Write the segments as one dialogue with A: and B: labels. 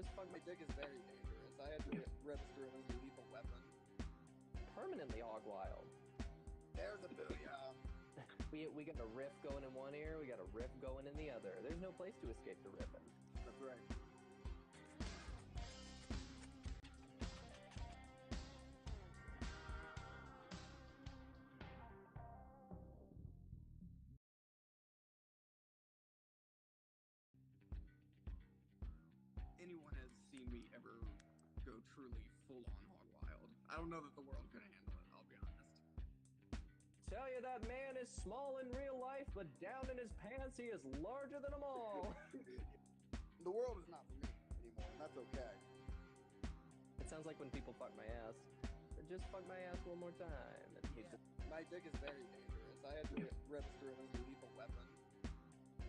A: just fuck
B: My dick is very dangerous. I had to register it as a lethal weapon.
A: permanently hog wild.
B: There's a booyah.
A: We got a riff going in one ear, we got a riff going in the other. There's no place to escape the riffing.
B: That's right. Anyone has seen me ever go truly full-on hog wild. I don't know that the world could handle it, I'll be honest.
A: Tell you that man is small in real life, but down in his pants he is larger than them all.
B: The world is not for me anymore, and that's okay.
A: It sounds like when people fuck my ass. Just fuck my ass one more time. And he's just
B: My dick is very dangerous. I had to register it as a lethal weapon.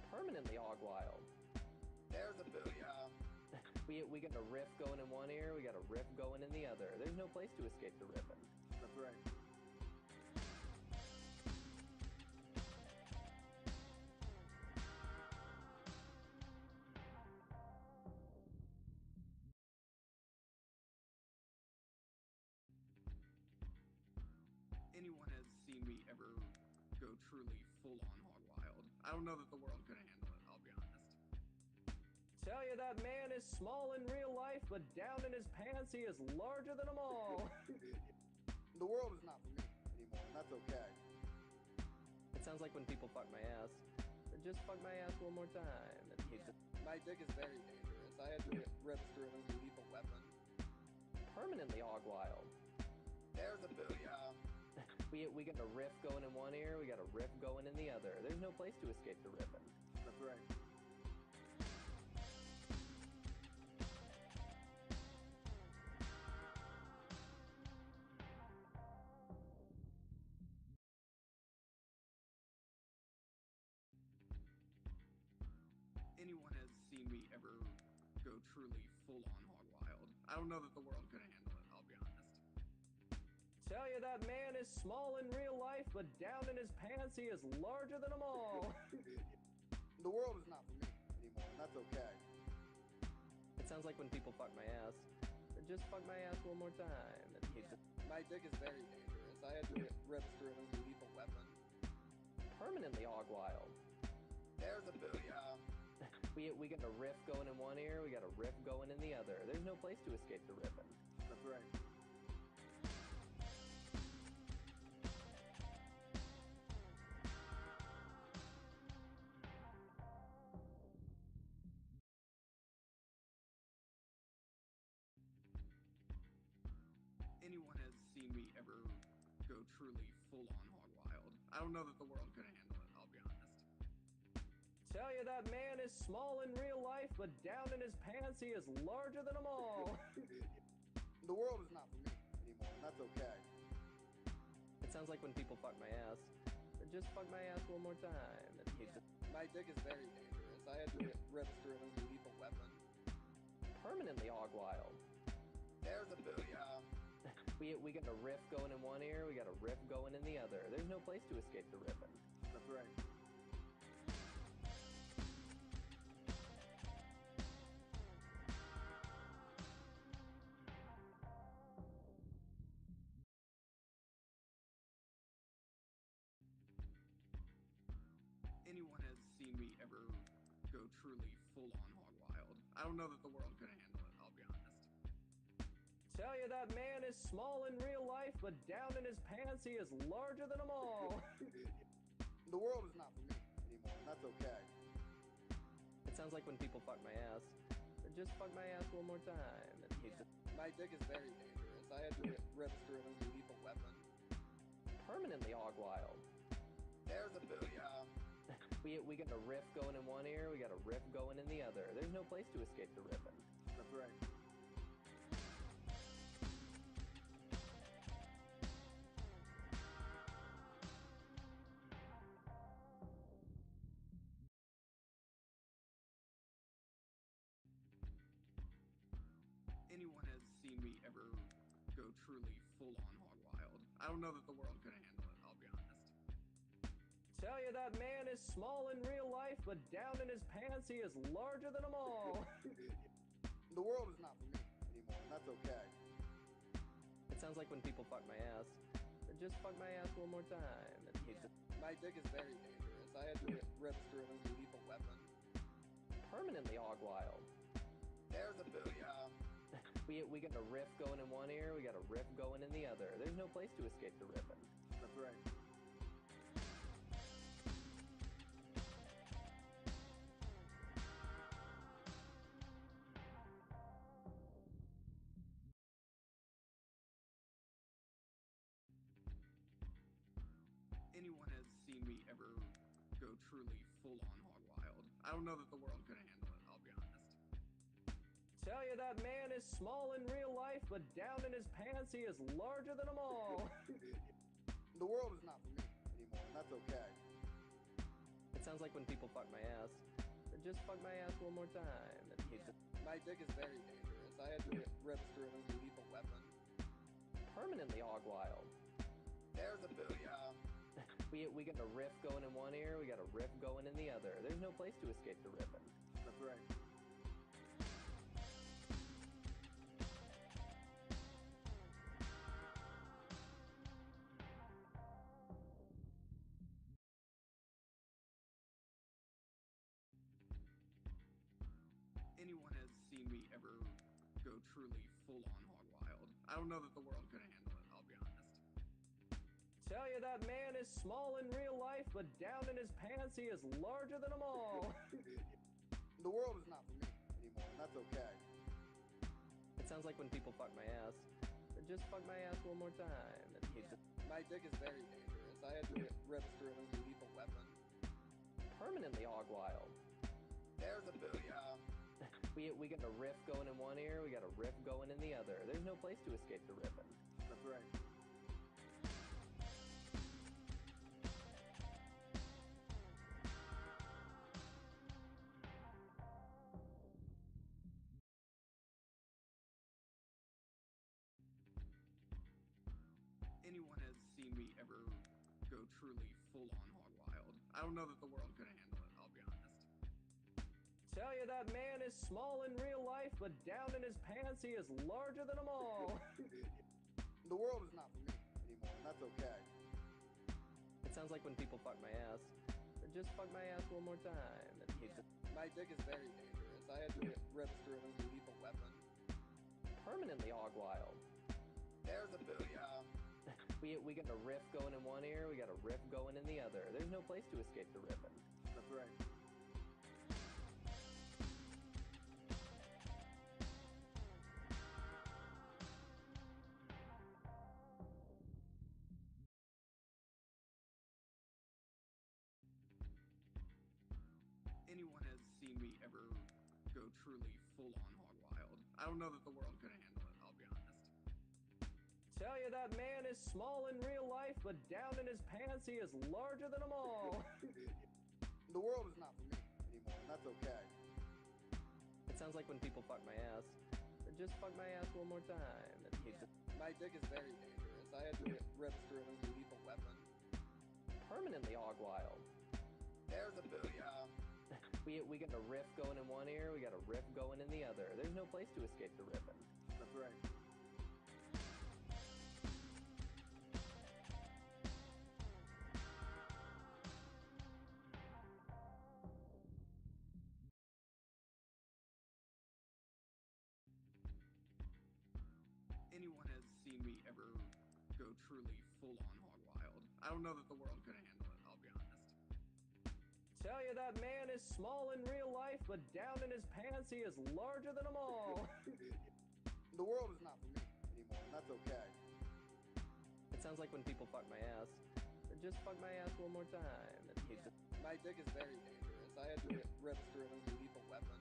A: permanently hog wild.
B: There's a booyah.
A: We got a riff going in one ear, we got a riff going in the other. There's no place to escape the riffing.
B: That's right. Anyone has seen me ever go truly full-on hog wild. I don't know that the world could handle it, I'll be honest.
A: Tell you that man is small in real life, but down in his pants he is larger than them all.
B: The world is not for me anymore, and that's okay.
A: It sounds like when people fuck my ass. Just fuck my ass one more time. And he's just
B: My dick is very dangerous. I had to register it as a lethal weapon.
A: permanently hog wild.
B: There's a booyah.
A: We got a riff going in one ear, we got a riff going in the other. There's no place to escape the riffing.
B: That's right. Anyone has seen me ever go truly full-on hog wild. I don't know that the world could handle it, I'll be honest.
A: Tell you that man is small in real life, but down in his pants he is larger than them all.
B: The world is not for me anymore, and that's okay.
A: It sounds like when people fuck my ass. Just fuck my ass one more time. And he's just
B: My dick is very dangerous. I had to register it as a lethal weapon.
A: permanently hog wild.
B: There's a booyah.
A: We got a riff going in one ear, we got a riff going in the other. There's no place to escape the riffing.
B: That's right. Anyone has seen me ever go truly full-on hog wild. I don't know that the world could handle it, I'll be honest.
A: Tell you that man is small in real life, but down in his pants he is larger than them all.
B: The world is not for me anymore, and that's okay.
A: It sounds like when people fuck my ass. Just fuck my ass one more time. And he's just
B: My dick is very dangerous. I had to register it as a lethal weapon.
A: permanently hog wild.
B: There's a booyah.
A: We got a riff going in one ear, we got a riff going in the other. There's no place to escape the riffing.
B: That's right. Anyone has seen me ever go truly full-on hog wild. I don't know that the world could handle it, I'll be honest.
A: Tell you that man is small in real life, but down in his pants he is larger than them all.
B: The world is not for me anymore, and that's okay.
A: It sounds like when people fuck my ass. Just fuck my ass one more time. And he's just
B: My dick is very dangerous. I had to register it as a lethal weapon.
A: permanently hog wild.
B: There's a booyah.
A: We got a riff going in one ear, we got a riff going in the other. There's no place to escape the riffing.
B: That's right. Anyone has seen me ever go truly full-on hog wild. I don't know that the world could handle it, I'll be honest.
A: Tell you that man is small in real life, but down in his pants he is larger than them all.
B: The world is
C: okay.
A: It sounds like when people fuck my ass. Just fuck my ass one more time. And he just
C: My dick is very dangerous. I had to get ripped through it as a lethal weapon.
A: permanently hog wild.
C: There's a booyah.
A: We got a riff going in one ear, we got a riff going in the other. There's no place to escape the riffing.
C: That's right.
B: Anyone has seen me ever go truly full-on hog wild. I don't know that the world could handle it, I'll be honest.
A: Tell you that man is small in real life, but down in his pants he is larger than them all.
C: The world is not for me anymore, and that's okay.
A: It sounds like when people fuck my ass. Just fuck my ass one more time. And he just
C: My dick is very dangerous. I had to get ripped through it as a lethal weapon.
A: permanently hog wild.
C: There's a booyah.
A: We got a riff going in one ear, we got a riff going in the other. There's no place to escape the riffing.
C: That's right.
B: Anyone has seen me ever go truly full-on hog wild. I don't know that the world could handle it, I'll be honest.
A: Tell you that man is small in real life, but down in his pants he is larger than them all.
C: The world is not for me anymore, and that's okay.
A: It sounds like when people fuck my ass. Just fuck my ass one more time. And he just
C: My dick is very dangerous. I had to get ripped through it as a lethal weapon.
A: permanently hog wild.
C: There's a booyah.
A: We got a riff going in one ear, we got a riff going in the other. There's no place to escape the riffing.
C: That's right.
B: Anyone has seen me ever go truly full-on hog wild. I don't know that the world could handle it, I'll be honest.
A: Tell you that man is small in real life, but down in his pants he is larger than them all.
C: The world is not for me anymore, and that's okay.
A: It sounds like when people fuck my ass. Just fuck my ass one more time. And he just
C: My dick is very dangerous. I had to get ripped through it as a lethal weapon.
A: permanently hog wild.
C: There's a booyah.
A: We got a riff going in one ear, we got a riff going in the other. There's no place to escape the riffing.
C: That's right.
B: Anyone has seen me ever go truly full-on hog wild. I don't know that the world could handle it, I'll be honest.
A: Tell you that man is small in real life, but down in his pants he is larger than them all.
C: The world is not for me anymore, and that's okay.
A: It sounds like when people fuck my ass. Just fuck my ass one more time. And he just
C: My dick is very dangerous. I had to get ripped through it as a lethal weapon.
A: permanently hog wild.
C: There's a booyah.
A: We got a riff going in one ear, we got a riff going in the other. There's no place to escape the riffing.
C: That's right.
B: Anyone has seen me ever go truly full-on hog wild. I don't know that the world could handle it, I'll be honest.
A: Tell you that man is small in real life, but down in his pants he is larger than them all.
C: The world is not for me anymore, and that's okay.
A: It sounds like when people fuck my ass. Just fuck my ass one more time. And he just
C: My dick is very dangerous. I had to get ripped through it as a lethal weapon.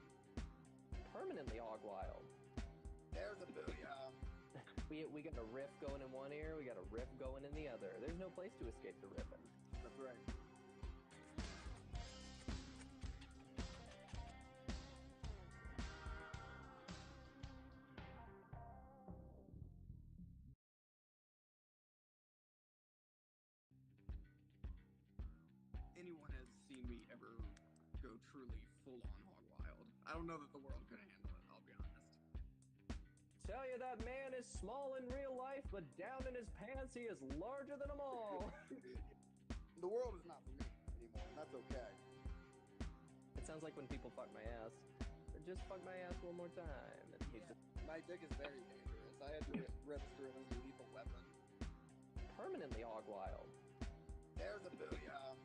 A: permanently hog wild.
C: There's a booyah.
A: We got a riff going in one ear, we got a riff going in the other. There's no place to escape the riffing.
C: That's right.
B: Anyone has seen me ever go truly full-on hog wild. I don't know that the world could handle it, I'll be honest.
A: Tell you that man is small in real life, but down in his pants he is larger than them all.
C: The world is not for me anymore, and that's okay.
A: It sounds like when people fuck my ass. Just fuck my ass one more time. And he's just
C: My dick is very dangerous. I had to rip through it as a lethal weapon.
A: permanently hog wild.
C: There's a booyah.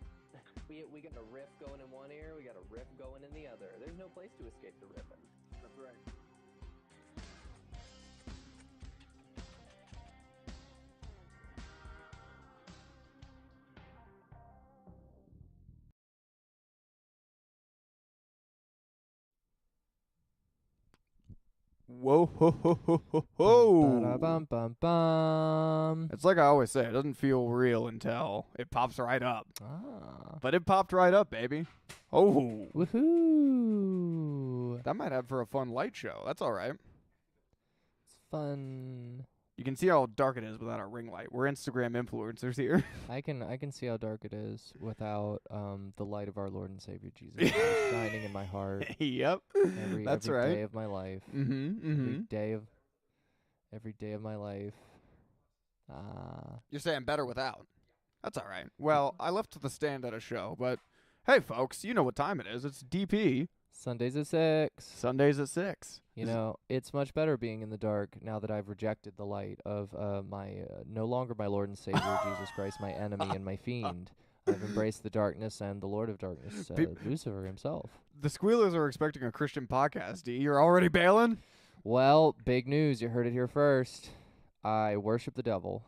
A: We got a riff going in one ear, we got a riff going in the other. There's no place to escape the riffing.
C: That's right.
D: Whoa, ho, ho, ho, ho, ho.
E: Ba-da-bum-bum-bum.
D: It's like I always say, it doesn't feel real until it pops right up.
E: Ah.
D: But it popped right up, baby. Oh,
E: Woohoo.
D: that might have for a fun light show. That's all right.
E: It's fun.
D: You can see how dark it is without our ring light. We're Instagram influencers here.
E: I can see how dark it is without the light of our Lord and Savior Jesus Christ shining in my heart
D: Yep. That's
E: every
D: right.
E: day of my life.
D: Mm-hmm.
E: Every day of my life.
D: You're saying better without. That's all right. Well, I left the stand at a show, but hey, folks, you know what time it is. It's DP.
E: Sundays at 6.
D: Sundays at 6.
E: You know, it's much better being in the dark now that I've rejected the light of my no longer my Lord and Savior Jesus Christ, my enemy and my fiend. I've embraced the darkness and the Lord of darkness, Lucifer himself.
D: The Squealers are expecting a Christian podcast, D. You're already bailing?
E: Well, big news. You heard it here first. I worship the devil.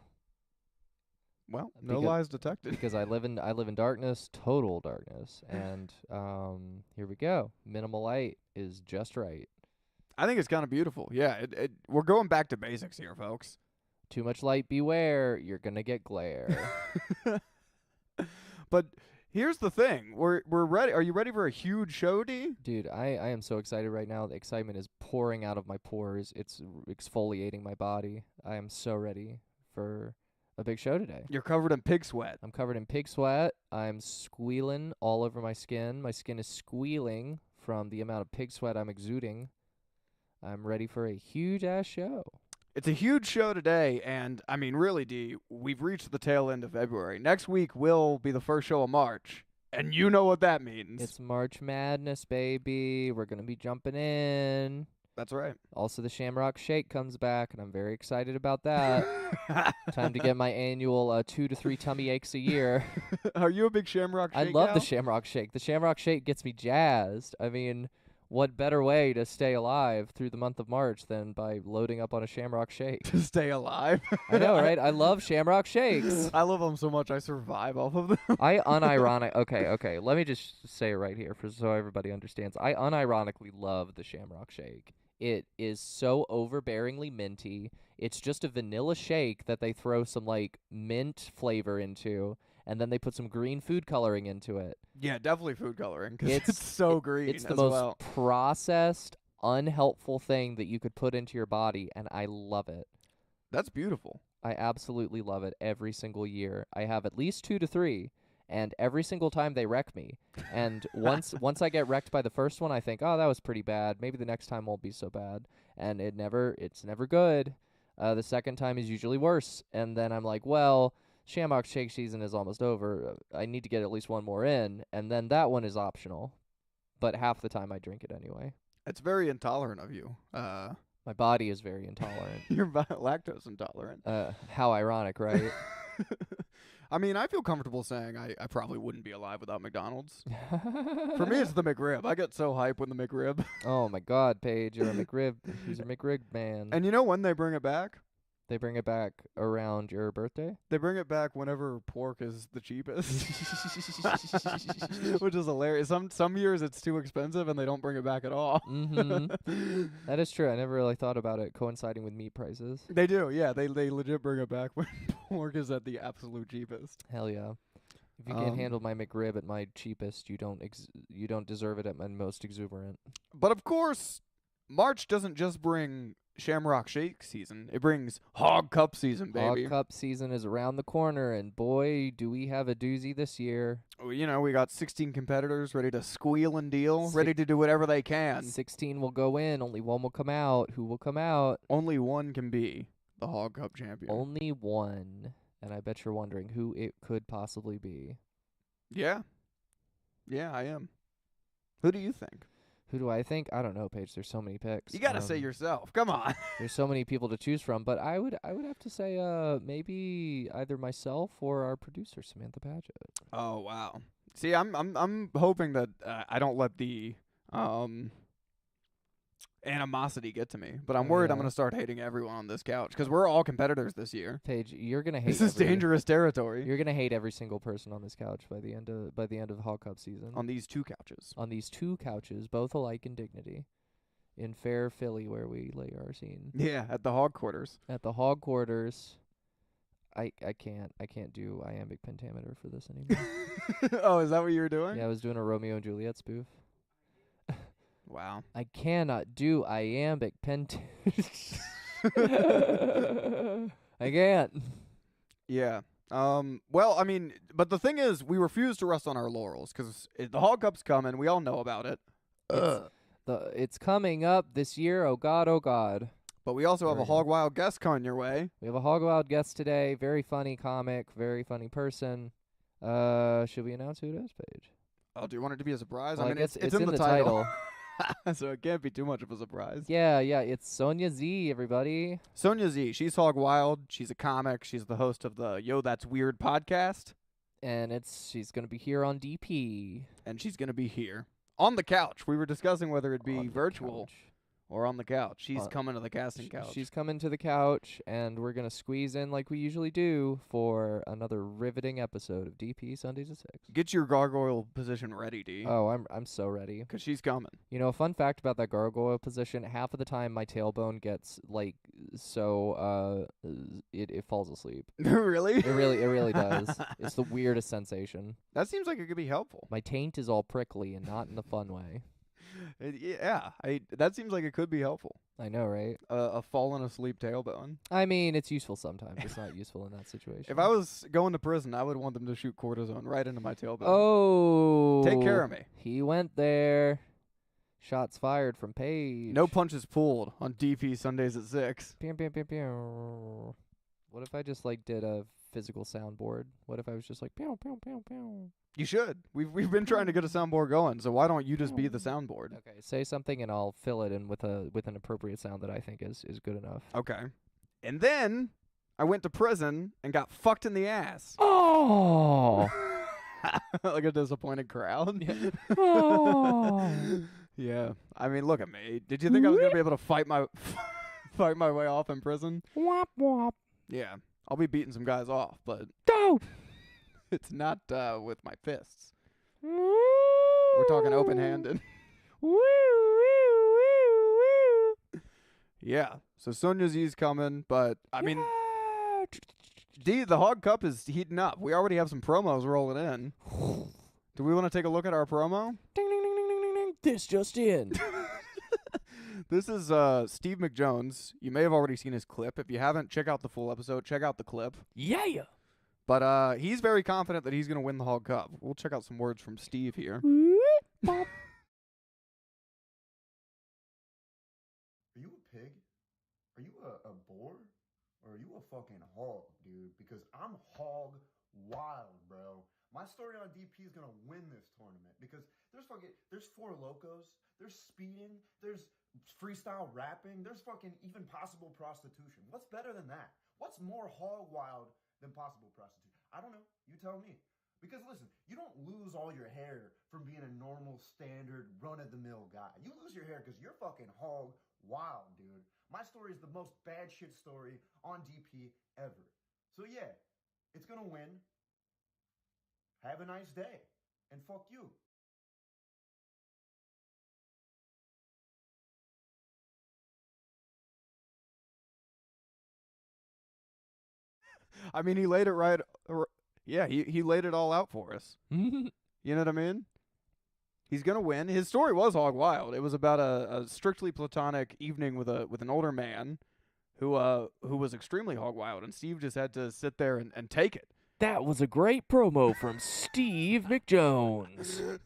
D: Well, no
E: Because-
D: lies detected.
E: Because I live in darkness, total darkness, and here we go. Minimal light is just right.
D: I think it's kind of beautiful. Yeah, we're going back to basics here, folks.
E: Too much light, beware. You're gonna get glare.
D: But here's the thing: we're ready. Are you ready for a huge show, D?
E: Dude, I am so excited right now. The excitement is pouring out of my pores. It's exfoliating my body. I am so ready for a big show today.
D: You're covered in pig sweat.
E: I'm covered in pig sweat. I'm squealing all over my skin. My skin is squealing from the amount of pig sweat I'm exuding. I'm ready for a huge-ass show.
D: It's a huge show today, and I mean, really, D, we've reached the tail end of February. Next week will be the first show of March, and you know what that means.
E: It's March Madness, baby. We're going to be jumping in.
D: That's right.
E: Also, the Shamrock Shake comes back, and I'm very excited about that. Time to get my annual 2 to 3 tummy aches a year.
D: Are you a big Shamrock Shake
E: I love the
D: gal?
E: Shamrock Shake. The Shamrock Shake gets me jazzed. I mean, what better way to stay alive through the month of March than by loading up on a Shamrock Shake?
D: To stay alive.
E: I know, right? I love Shamrock Shakes.
D: I love them so much I survive off of them.
E: I unironic. Okay. Let me just say it right here so everybody understands. I unironically love the Shamrock Shake. It is so overbearingly minty. It's just a vanilla shake that they throw some like mint flavor into, and then they put some green food coloring into it.
D: Yeah, definitely food coloring because
E: It's-
D: it's so green.
E: It's the
D: as
E: most
D: well.
E: processed, unhelpful thing that you could put into your body, and I love it.
D: That's beautiful.
E: I absolutely love it every single year. I have at least 2 to 3, and every single time they wreck me. And once I get wrecked by the first one, I think, oh, that was pretty bad. Maybe the next time won't be so bad. And it's never good. The second time is usually worse. And then I'm like, well, Shamrock Shake season is almost over. I need to get at least one more in. And then that one is optional. But half the time I drink it anyway.
D: It's very intolerant of you.
E: My body is very intolerant.
D: You're lactose intolerant.
E: How ironic, right?
D: I mean, I feel comfortable saying I probably wouldn't be alive without McDonald's. For me, it's the McRib. I get so hype when the McRib.
E: Oh my God, Paige, you're a McRib. He's a McRib man.
D: And you know when they bring it back?
E: They bring it back around your birthday?
D: They bring it back whenever pork is the cheapest. Which is hilarious. Some years it's too expensive and they don't bring it back at all.
E: Mm-hmm. That is true. I never really thought about it coinciding with meat prices.
D: They do, yeah. They legit bring it back when pork is at the absolute cheapest.
E: Hell yeah. If you can't handle my McRib at my cheapest, you don't deserve it at my most exuberant.
D: But of course, March doesn't just bring Shamrock Shake season. It brings Hog Cup season, baby.
E: Hog Cup season is around the corner, and boy, do we have a doozy this year.
D: You know, we got 16 competitors ready to squeal and deal, ready to do whatever they can.
E: 16 will go in, only one will come out. Who will come out?
D: Only one can be the Hog Cup champion.
E: Only one. And I bet you're wondering who it could possibly be.
D: Yeah. Yeah, I am. Who do you think?
E: Who do I think? I don't know, Paige. There's so many picks.
D: You gotta say yourself. Come on.
E: There's so many people to choose from, but I would have to say maybe either myself or our producer Samantha Paget.
D: Oh wow. See, I'm hoping that I don't let the animosity get to me, but I'm worried I'm gonna start hating everyone on this couch because we're all competitors this year.
E: Paige, you're gonna hate.
D: This is dangerous territory.
E: You're gonna hate every single person on this couch by the end of Hog Cup season.
D: On these two couches.
E: On these two couches, both alike in dignity, in fair Philly, where we lay our scene.
D: Yeah, at the hog quarters.
E: At the hog quarters. I can't do iambic pentameter for this anymore.
D: Oh, is that what you were doing?
E: Yeah, I was doing a Romeo and Juliet spoof.
D: Wow.
E: I cannot do iambic pentameter. I can't.
D: Yeah. Well, I mean, but the thing is, we refuse to rest on our laurels because the Hog Cup's coming. We all know about it.
E: It's coming up this year. Oh God, oh God.
D: But we also have a Hog Wild guest coming your way.
E: We have a Hog Wild guest today. Very funny comic. Very funny person. Should we announce who it is, Paige?
D: Oh, do you want it to be a surprise?
E: Well,
D: I mean,
E: guess
D: it's in the title. So it can't be too much of a surprise.
E: Yeah, it's Sonia Z, everybody.
D: Sonia Z, she's Hog Wild. She's a comic. She's the host of the Yo That's Weird podcast.
E: And she's going to be here on DP.
D: And she's going to be here on the couch. We were discussing whether it'd be
E: On the
D: virtual
E: couch.
D: or on the couch. She's coming to the casting couch.
E: She's coming to the couch, and we're going to squeeze in like we usually do for another riveting episode of DP Sundays at 6.
D: Get your gargoyle position ready, D.
E: Oh, I'm so ready.
D: Because she's coming.
E: You know, a fun fact about that gargoyle position, half of the time my tailbone gets, like, so, it falls asleep.
D: Really?
E: It really does. It's the weirdest sensation.
D: That seems like it could be helpful.
E: My taint is all prickly and not in the fun way.
D: That seems like it could be helpful.
E: I know, right?
D: A fallen asleep tailbone.
E: I mean, it's useful sometimes. It's not useful in that situation.
D: If I was going to prison, I would want them to shoot cortisone right into my tailbone.
E: Oh.
D: Take care of me.
E: He went there. Shots fired from Paige.
D: No punches pulled on DP Sundays at 6.
E: Pew, pew, pew, pew. What if I just, like, did a physical soundboard? What if I was just like, pew, pew, pew, pew?
D: You should. We've been trying to get a soundboard going, so why don't you just be the soundboard?
E: Okay, say something and I'll fill it in with an appropriate sound that I think is good enough.
D: Okay. And then I went to prison and got fucked in the ass.
E: Oh!
D: Like a disappointed crowd.
E: Yeah. Oh!
D: Yeah. I mean, look at me. Did you think I was gonna be able to fight my way off in prison?
E: Wop wop.
D: Yeah. I'll be beating some guys off, but
E: Go!
D: it's not with my fists. We're talking open-handed. Yeah. So Sonia Z's coming, but I mean, D, the Hog Cup is heating up. We already have some promos rolling in. Do we want to take a look at our promo?
E: Ding ding ding ding ding ding ding. This just in.
D: This is Steve McJones. You may have already seen his clip. If you haven't, check out the full episode. Check out the clip.
E: Yeah.
D: But he's very confident that he's going to win the Hog Cup. We'll check out some words from Steve here.
F: Are you a pig? Are you a boar? Or are you a fucking hog, dude? Because I'm hog wild, bro. My story on DP is gonna win this tournament because there's four locos, there's speeding, there's freestyle rapping, there's fucking even possible prostitution. What's better than that? What's more hog wild than possible prostitution? I don't know. You tell me. Because listen, you don't lose all your hair from being a normal, standard, run-of-the-mill guy. You lose your hair because you're fucking hog wild, dude. My story is the most bad shit story on DP ever. So yeah, it's gonna win. Have a nice day. And fuck you.
D: I mean, he laid it right. Yeah, he laid it all out for us. You know what I mean? He's gonna win. His story was hog wild. It was about a strictly platonic evening with an older man who was extremely hog wild, and Steve just had to sit there and take it.
E: That was a great promo from Steve McJones.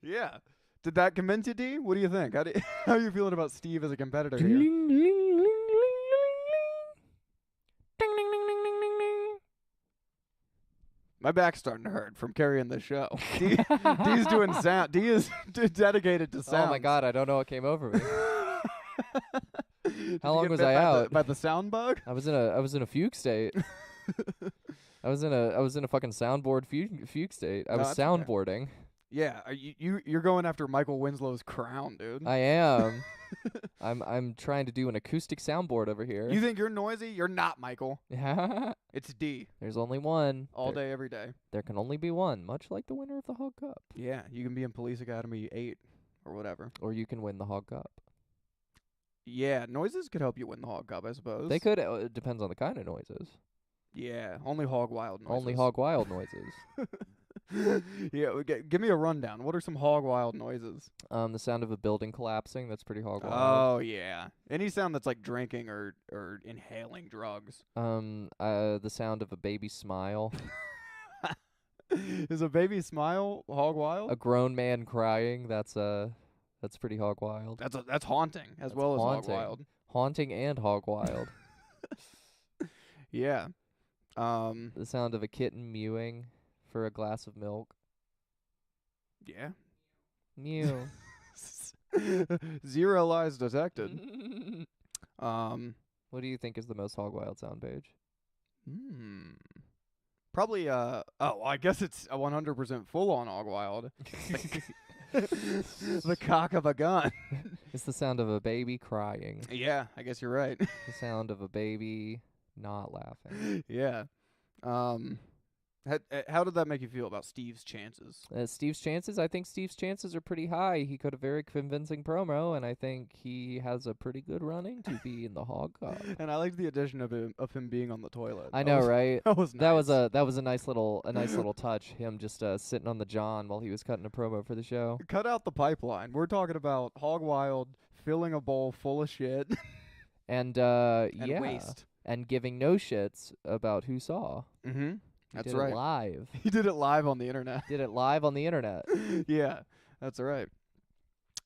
D: Yeah. Did that convince you, D? What do you think? How are you feeling about Steve as a competitor here? My back's starting to hurt from carrying the show. D's doing sound. D is dedicated to sound.
E: Oh my god, I don't know what came over me. How long was
D: bit
E: I out?
D: By the sound bug?
E: I was in a fugue state. I was in a fucking soundboard fugue state. I was
D: that's okay.
E: soundboarding.
D: Yeah, you're going after Michael Winslow's crown, dude.
E: I am. I'm trying to do an acoustic soundboard over here.
D: You think you're noisy? You're not, Michael. It's D.
E: There's only one.
D: All day, every day.
E: There can only be one, much like the winner of the Hog Cup.
D: Yeah, you can be in Police Academy 8 or whatever.
E: Or you can win the Hog Cup.
D: Yeah, noises could help you win the Hog Cup, I suppose.
E: They could. It depends on the kind of noises.
D: Yeah, only hog wild noises.
E: Only hog wild noises.
D: Yeah, give me a rundown. What are some hog wild noises?
E: The sound of a building collapsing. That's pretty hog wild.
D: Oh yeah, any sound that's like drinking or inhaling drugs.
E: The sound of a baby smile.
D: Is a baby smile hog wild?
E: A grown man crying. That's pretty hog wild.
D: That's haunting as well as hog wild.
E: Haunting and hog wild.
D: Yeah.
E: The sound of a kitten mewing for a glass of milk.
D: Yeah.
E: Mew.
D: 0 lies detected.
E: What do you think is the most hog wild sound, Paige?
D: Probably I guess it's a 100% full on hog wild. The cock of a gun.
E: It's the sound of a baby crying.
D: Yeah, I guess you're right.
E: The sound of a baby not laughing.
D: Yeah. How did that make you feel about Steve's chances?
E: Steve's chances? I think Steve's chances are pretty high. He cut a very convincing promo, and I think he has a pretty good running to be in the Hog Cup.
D: And I liked the addition of him being on the toilet.
E: I know, right?
D: That was nice.
E: That was a nice little touch. Him just sitting on the john while he was cutting a promo for the show.
D: Cut out the pipeline. We're talking about hog wild filling a bowl full of shit
E: and
D: and waste.
E: And giving no shits about who saw.
D: Mm-hmm. That's
E: did
D: right.
E: It live.
D: He did it live on the internet.
E: Did it live on the internet.
D: Yeah, that's right.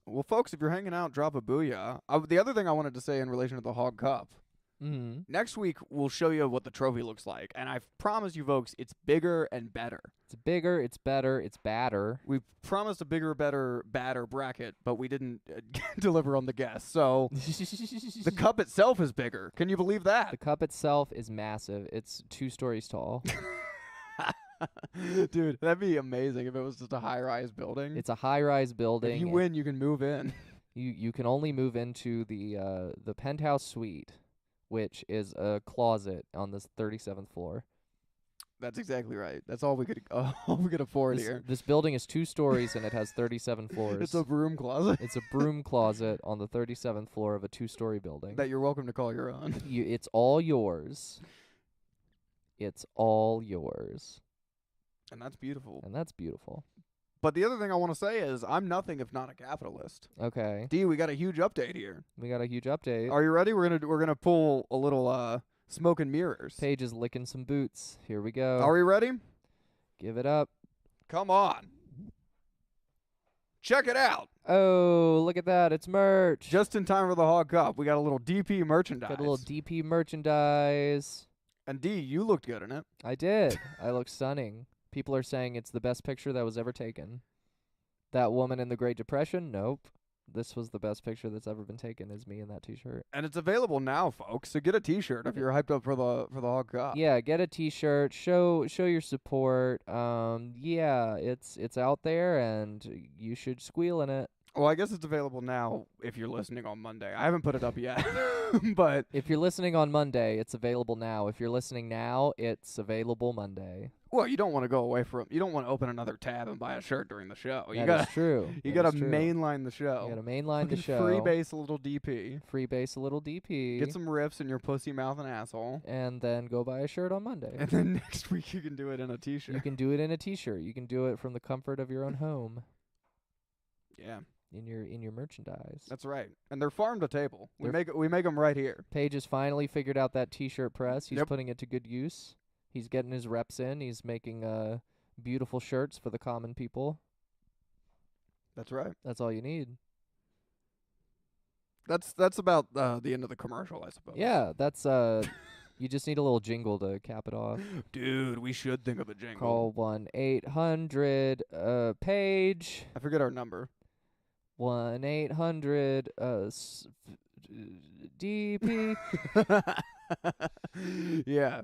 D: Well, folks, if you're hanging out, drop a booyah. The other thing I wanted to say in relation to the Hog Cup.
E: Mm-hmm.
D: Next week, we'll show you what the trophy looks like. And I promise you, folks, it's bigger and better.
E: It's bigger, it's better, it's badder.
D: We promised a bigger, better, badder bracket, but we didn't deliver on the guess. So the cup itself is bigger. Can you believe that?
E: The cup itself is massive. It's 2 stories tall.
D: Dude, that'd be amazing if it was just a high-rise building.
E: It's a high-rise building.
D: If you win, you can move in.
E: You can only move into the penthouse suite, which is a closet on the 37th floor.
D: That's exactly right. That's all we could afford here.
E: This building is 2 stories and it has 37 floors.
D: It's a broom closet.
E: It's a broom closet on the 37th floor of a 2-story building.
D: That you're welcome to call your own.
E: It's all yours. It's all yours.
D: And that's beautiful.
E: And that's beautiful.
D: But the other thing I want to say is I'm nothing if not a capitalist.
E: Okay.
D: D, we got a huge update here.
E: We got a huge update.
D: Are you ready? We're gonna pull a little smoke and mirrors.
E: Paige is licking some boots. Here we go.
D: Are we ready?
E: Give it up.
D: Come on. Check it out.
E: Oh, look at that. It's merch.
D: Just in time for the Hog Cup. We got a little DP merchandise.
E: Got a little DP merchandise.
D: And D, you looked good in it.
E: I did. I look stunning. People are saying it's the best picture that was ever taken. That woman in the Great Depression? Nope. This was the best picture that's ever been taken, is me in that T-shirt.
D: And it's available now, folks. So get a T-shirt if you're hyped up for the Hog Cup.
E: Yeah, get a T-shirt. Show your support. Yeah, it's out there, and you should squeal in it.
D: Well, I guess it's available now if you're listening on Monday. I haven't put it up yet, but
E: if you're listening on Monday, it's available now. If you're listening now, it's available Monday.
D: Well, you don't want to go away from. You don't want to open another tab and buy a shirt during the show.
E: That's true.
D: You gotta mainline the show.
E: You gotta mainline the show.
D: Freebase a little DP.
E: Freebase a little DP.
D: Get some riffs in your pussy mouth and asshole.
E: And then go buy a shirt on Monday.
D: And then next week you can do it in a T-shirt.
E: You can do it in a T-shirt. You can do it from the comfort of your own home.
D: Yeah,
E: in your merchandise.
D: that's right. And they're farm to table. We
E: They're
D: make them right here.
E: Paige has finally figured out that T-shirt press. He's
D: Yep.
E: putting it to good use. He's getting his reps in. He's making beautiful shirts for the common people.
D: That's right.
E: That's all you need.
D: That's about the end of the commercial, I suppose.
E: Yeah, that's you just need a little jingle to cap it off.
D: Dude, we should think of a jingle.
E: Call 1-800 Paige.
D: I forget our number.
E: 1-800 DP.
D: Yeah.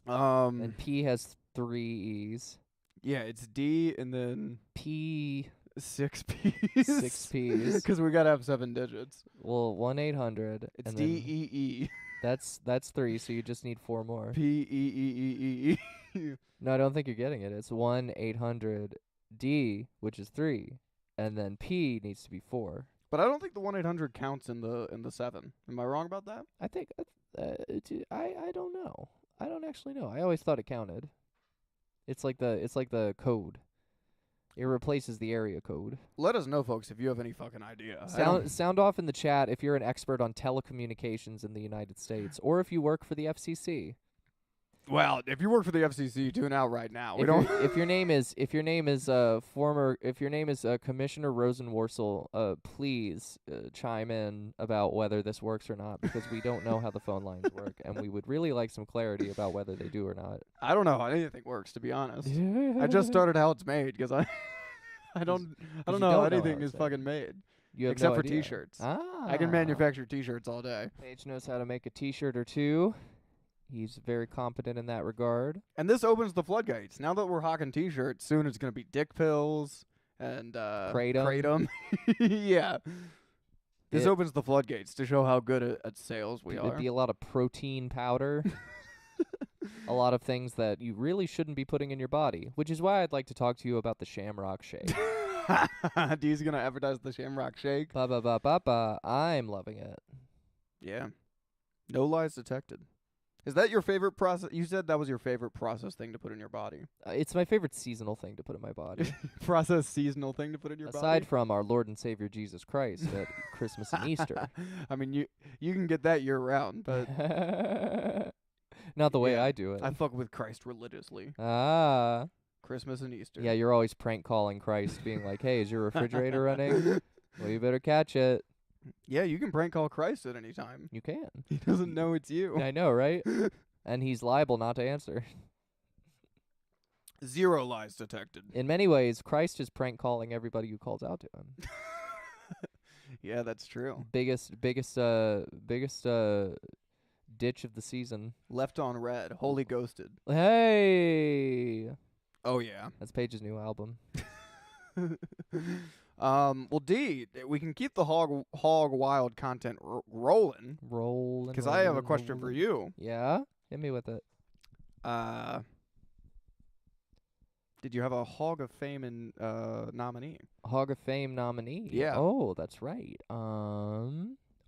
E: And P has 3 E's.
D: Yeah, it's D and then
E: P
D: 6 P's.
E: 6 P's.
D: Because we gotta have 7 digits.
E: Well, 1-800.
D: It's
E: and
D: D
E: then
D: E E
E: That's 3, so you just need 4 more.
D: P E E E E.
E: No, I don't think you're getting it. It's 1-800 D, which is 3, and then P needs to be 4.
D: But I don't think the 1-800 counts in the 7. Am I wrong about that?
E: I think I don't know. I don't actually know. I always thought it counted. It's like the code. It replaces the area code.
D: Let us know, folks, if you have any fucking idea.
E: Sound off in the chat if you're an expert on telecommunications in the United States, or if you work for the FCC.
D: Well, if you work for the FCC, tune out right now.
E: If your name is Commissioner Rosenworcel, please chime in about whether this works or not, because we don't know how the phone lines work, and we would really like some clarity about whether they do or not.
D: I don't know how anything works, to be honest. I just started how it's made because I don't know how anything is fucking made.
E: You have
D: except
E: no
D: for
E: idea.
D: T-shirts.
E: Ah.
D: I can manufacture T-shirts all day.
E: Paige knows how to make a T-shirt or two. He's very competent in that regard.
D: And this opens the floodgates. Now that we're hawking T-shirts, soon it's going to be dick pills and Kratom. Yeah. This opens the floodgates to show how good at sales we are.
E: There'd be a lot of protein powder. A lot of things that you really shouldn't be putting in your body, which is why I'd like to talk to you about the Shamrock Shake.
D: Dee's going to advertise the Shamrock Shake.
E: Ba ba ba ba ba. I'm loving it.
D: Yeah. No lies detected. Is that your favorite process? You said that was your favorite process thing to put in your body.
E: It's my favorite seasonal thing to put in my body.
D: Process seasonal thing to put in your body?
E: Aside from our Lord and Savior Jesus Christ at Christmas and Easter.
D: I mean, you can get that year-round, but...
E: Not the way I do it.
D: I fuck with Christ religiously.
E: Ah.
D: Christmas and Easter.
E: Yeah, you're always prank calling Christ, being like, hey, is your refrigerator running? Well, you better catch it.
D: Yeah, you can prank call Christ at any time.
E: You can.
D: He doesn't know it's you.
E: I know, right? And he's liable not to answer.
D: 0 lies detected.
E: In many ways, Christ is prank calling everybody who calls out to him.
D: Yeah, that's true.
E: Biggest ditch of the season.
D: Left on red. Holy ghosted.
E: Hey.
D: Oh yeah.
E: That's Paige's new album.
D: Well, Dee, we can keep the hog wild content rolling.
E: Rolling.
D: Because I have a question for you.
E: Yeah? Hit me with it.
D: Did you have a Hog of Fame nominee?
E: Hog of Fame nominee?
D: Yeah.
E: Oh, that's right. A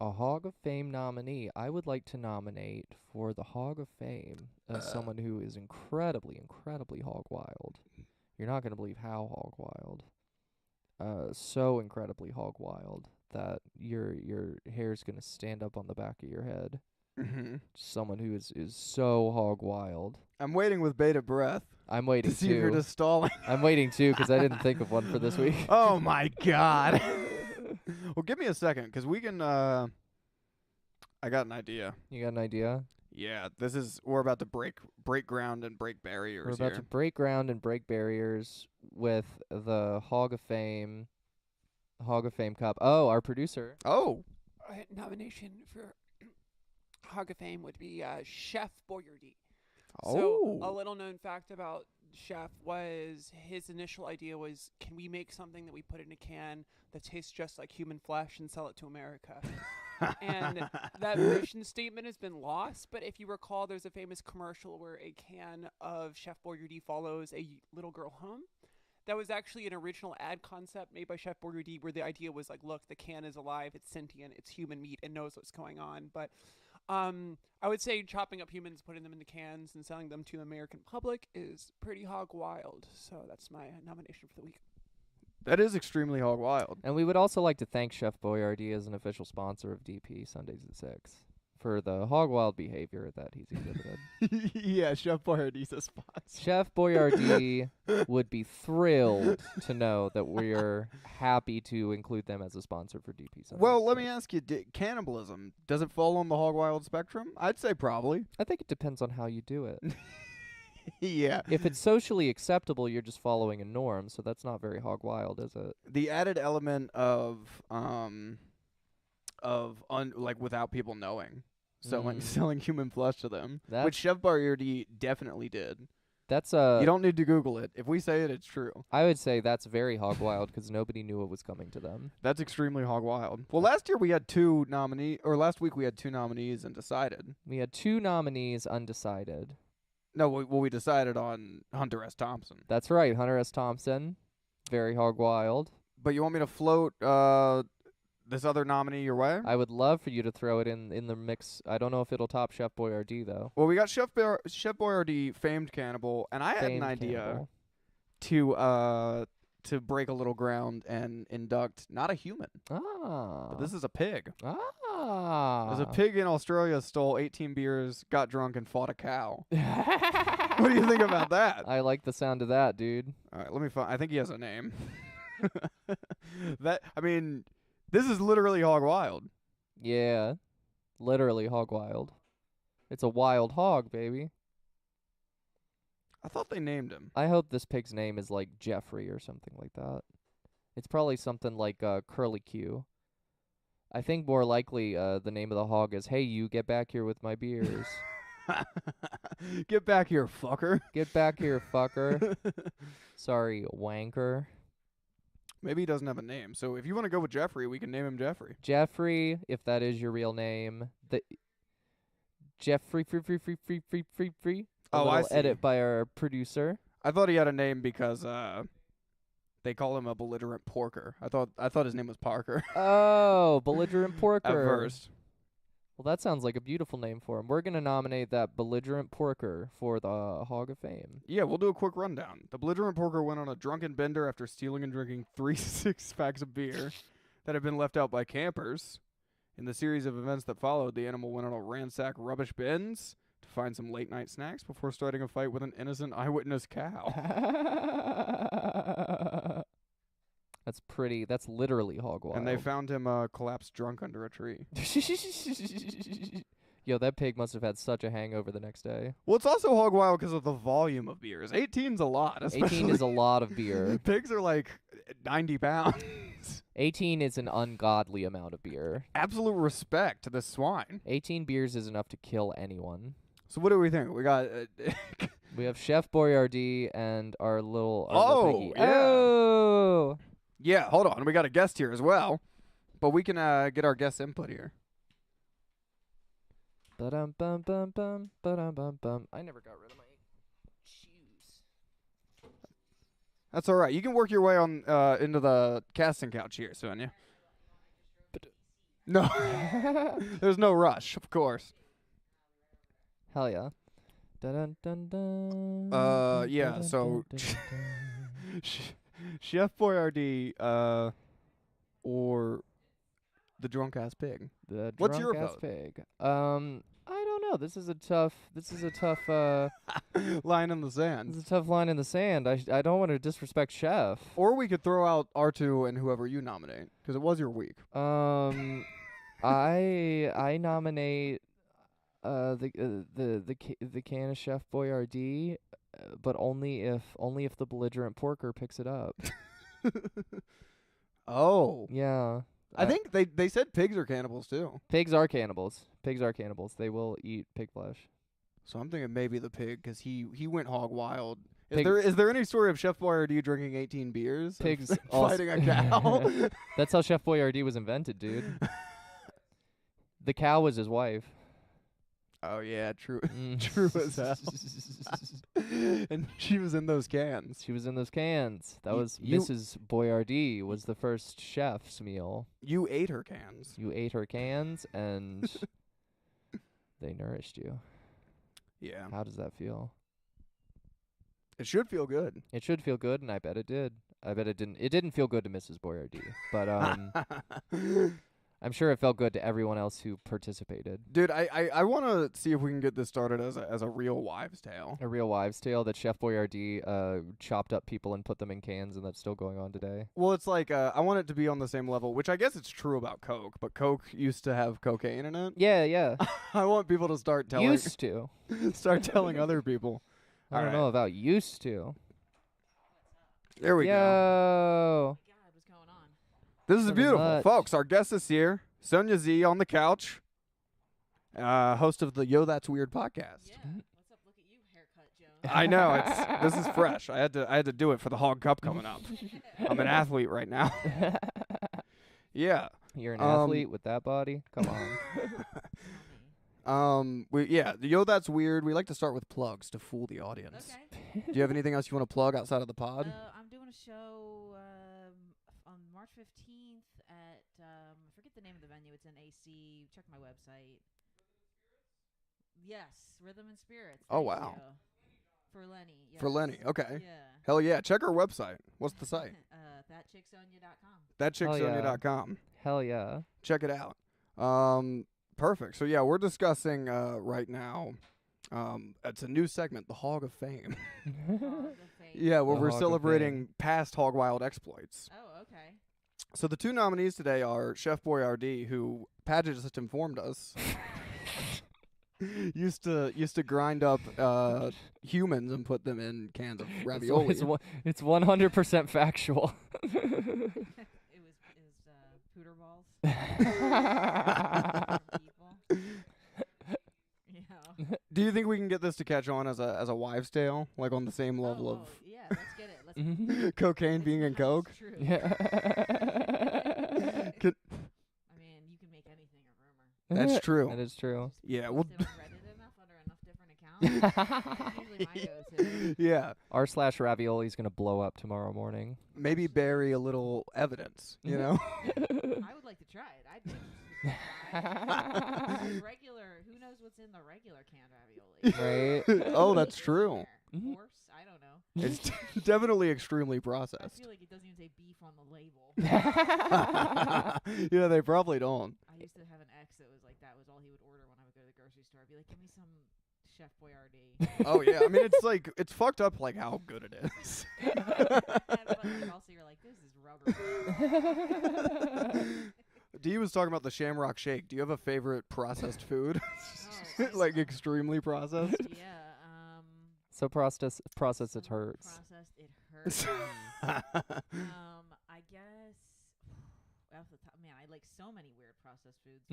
E: Hog of Fame nominee. I would like to nominate for the Hog of Fame someone who is incredibly, incredibly hog wild. You're not going to believe how hog wild. So incredibly hog wild that your hair's going to stand up on the back of your head.
D: Mm-hmm.
E: Someone who is so hog wild.
D: I'm waiting with bated breath.
E: I'm waiting
D: to see if you're
E: too.
D: just stalling.
E: I'm waiting too because I didn't think of one for this week.
D: Oh my god. Well, give me a second because we can. I got an idea.
E: You got an idea?
D: Yeah, we're about to break ground and break barriers.
E: We're about to break ground and break barriers with the Hog of Fame Cup. Oh, our producer.
D: Oh.
G: Nomination for Hog of Fame would be Chef Boyardee.
D: Oh.
G: So a little known fact about Chef was his initial idea was, can we make something that we put in a can that tastes just like human flesh and sell it to America? And that mission statement has been lost, but if you recall, there's a famous commercial where a can of Chef Boyardee follows a little girl home. That was actually an original ad concept made by Chef Boyardee where the idea was like, look, the can is alive, it's sentient, it's human meat, and knows what's going on. But I would say chopping up humans, putting them into cans, and selling them to the American public is pretty hog wild. So that's my nomination for the week.
D: That is extremely hog wild.
E: And we would also like to thank Chef Boyardee as an official sponsor of DP Sundays at 6 for the hog wild behavior that he's exhibited.
D: Yeah, Chef Boyardee's a sponsor.
E: Chef Boyardee would be thrilled to know that we're happy to include them as a sponsor for DP Sundays.
D: Well, let me ask you, cannibalism, does it fall on the hog wild spectrum? I'd say probably.
E: I think it depends on how you do it.
D: Yeah.
E: If it's socially acceptable, you're just following a norm, so that's not very hog wild, is it?
D: The added element of like without people knowing, selling human flesh to them, which Chef Boyardee definitely did.
E: That's
D: you don't need to Google it. If we say it, it's true.
E: I would say that's very hog wild because nobody knew what was coming to them.
D: That's extremely hog wild. Well, last week we had two nominees undecided.
E: We had 2 nominees undecided.
D: No, we decided on Hunter S. Thompson.
E: That's right, Hunter S. Thompson. Very hog wild.
D: But you want me to float this other nominee your way?
E: I would love for you to throw it in the mix. I don't know if it'll top Chef Boyardee, though.
D: Well, we got Chef Boyardee, famed cannibal, and I had an idea to break a little ground and induct not a human. But this is a pig. There's a pig in Australia stole 18 beers, got drunk, and fought a cow. What do you think about that?
E: I like the sound of that, dude.
D: All right, let me find. I think he has a name. This is literally hog wild.
E: Yeah, literally hog wild. It's a wild hog, baby.
D: I thought they named him.
E: I hope this pig's name is like Jeffrey or something like that. It's probably something like Curly Q. I think more likely the name of the hog is, "Hey, you get back here with my beers."
D: Get back here, fucker.
E: Get back here, fucker. Sorry, wanker.
D: Maybe he doesn't have a name. So if you want to go with Jeffrey, we can name him Jeffrey.
E: Jeffrey, if that is your real name. Jeffrey, free.
D: Oh, I see.
E: Edit by our producer.
D: I thought he had a name because they call him a belligerent porker. I thought his name was Parker.
E: Oh, belligerent porker.
D: At first.
E: Well, that sounds like a beautiful name for him. We're going to nominate that belligerent porker for the Hog of Fame.
D: Yeah, we'll do a quick rundown. The belligerent porker went on a drunken bender after stealing and drinking 3 6-packs of beer that had been left out by campers. In the series of events that followed, the animal went on a ransack rubbish bins to find some late-night snacks before starting a fight with an innocent eyewitness cow.
E: That's literally hog wild.
D: And they found him collapsed drunk under a tree.
E: Yo, that pig must have had such a hangover the next day.
D: Well, it's also hog wild because of the volume of beers. 18's a lot.
E: 18 is a lot of beer.
D: Pigs are like 90 pounds.
E: 18 is an ungodly amount of beer.
D: Absolute respect to the swine.
E: 18 beers is enough to kill anyone.
D: So what do we think? We got...
E: we have Chef Boyardee and our little piggy.
D: Yeah.
E: Oh!
D: Yeah, hold on. We got a guest here as well. But we can get our guest input here.
E: Ba-dum-bum-bum-bum, ba-dum-bum-bum. I never got rid of my shoes.
D: That's all right. You can work your way on into the casting couch here, Sonia. No. There's no rush, of course.
E: Hell yeah. Dun-dun-dun-dun.
D: Yeah, so... Chef Boyardee, or the drunk-ass pig.
E: The
D: What's your
E: drunk-ass
D: vote?
E: pig. I don't know. This is a tough
D: line in the sand.
E: This is a tough line in the sand. I don't want to disrespect Chef.
D: Or we could throw out R2 and whoever you nominate, because it was your week.
E: I nominate the can of Chef Boyardee, but only if the belligerent porker picks it up.
D: Oh.
E: Yeah.
D: I think they said pigs are cannibals too.
E: Pigs are cannibals. Pigs are cannibals. They will eat pig flesh.
D: So I'm thinking maybe the pig, because he went hog wild.
E: Pig-
D: Is there any story of Chef Boyardee drinking 18 beers? and
E: Pigs
D: fighting a cow?
E: That's how Chef Boyardee was invented, dude. The cow was his wife.
D: Oh yeah, true. True as hell. And she was in those cans.
E: She was in those cans. That was
D: you-
E: Mrs. Boyardee was the first chef's meal.
D: You ate her cans.
E: You ate her cans and they nourished you.
D: Yeah.
E: How does that feel?
D: It should feel good.
E: It should feel good, and I bet it did. I bet it didn't. It didn't feel good to Mrs. Boyardee, but I'm sure it felt good to everyone else who participated.
D: Dude, I want to see if we can get this started as a real wives' tale.
E: A real wives' tale that Chef Boyardee chopped up people and put them in cans, and that's still going on today.
D: Well, it's like I want it to be on the same level, which I guess it's true about Coke, but Coke used to have cocaine in it.
E: Yeah, yeah.
D: I want people to start telling
E: Used to.
D: start telling other people.
E: I don't know about used to.
D: There we go.
E: Yo.
H: what's going on?
D: This is
E: Nothing
D: beautiful,
E: much.
D: folks. Our guest is here, Sonia Z on the couch, host of the Yo That's Weird podcast.
H: Yeah. What's up? Look at you, haircut Jones.
D: I know this is fresh. I had to do it for the Hog Cup coming up. I'm an athlete right now. Yeah.
E: You're an athlete with that body? Come on.
D: The Yo That's Weird. We like to start with plugs to fool the audience.
H: Okay.
D: Do you have anything else you want to plug outside of the pod?
H: I'm doing a show on March 15th at I forget the name of the venue. It's in AC. Check my website. Yes, Rhythm and Spirits.
D: Oh,
H: Thank
D: wow.
H: you. For Lenny. Yes.
D: For Lenny, okay.
H: Yeah.
D: Hell yeah. Check her website. What's the site?
H: ThatChickSonia.com.
D: ThatChickSonia.com.
E: Hell yeah.
D: Check it out. Perfect. So yeah, we're discussing right now. It's a new segment, the Hog of Fame. Yeah, where
E: The
D: we're
E: Hog of
D: celebrating past Hog Wild exploits.
H: Oh, okay.
D: So the two nominees today are Chef Boyardee, who Paige just informed us used to grind up humans and put them in cans of ravioli.
E: It's 100% factual.
H: It was pooter balls. People. Yeah.
D: Do you think we can get this to catch on as a wives' tale, like on the same level of
H: Yeah, let's get it. Let's
D: cocaine being in Coke?
H: It's true.
E: Yeah.
H: I mean, you can make anything a rumor.
D: That's true.
E: That is true.
D: Yeah,
H: Post
D: well,
H: it on Reddit enough under enough different accounts. That's usually my go-to.
D: yeah.
E: R/ravioli is gonna blow up tomorrow morning.
D: Maybe bury a little evidence, you know?
H: I would like to try it. I'd try. Regular. Who knows what's in the regular canned ravioli?
E: Right.
D: Oh, that's true.
E: Mhm.
H: Horse? I don't know.
D: It's definitely extremely
H: I
D: processed.
H: feel like it doesn't even say beef on the label.
D: Yeah, they probably don't.
H: I used to have an ex that was like that was all he would order when I would go to the grocery store. I'd be like, give me some Chef Boyardee.
D: Oh yeah, I mean it's fucked up like how good it is.
H: But like, also you're like, this is rubber.
D: Dee was talking about the Shamrock Shake. Do you have a favorite processed food?
H: Oh,
D: Like extremely processed?
H: yeah.
E: So processed it hurts.
H: Processed, it hurts. I guess off the top, man, I like so many weird processed foods.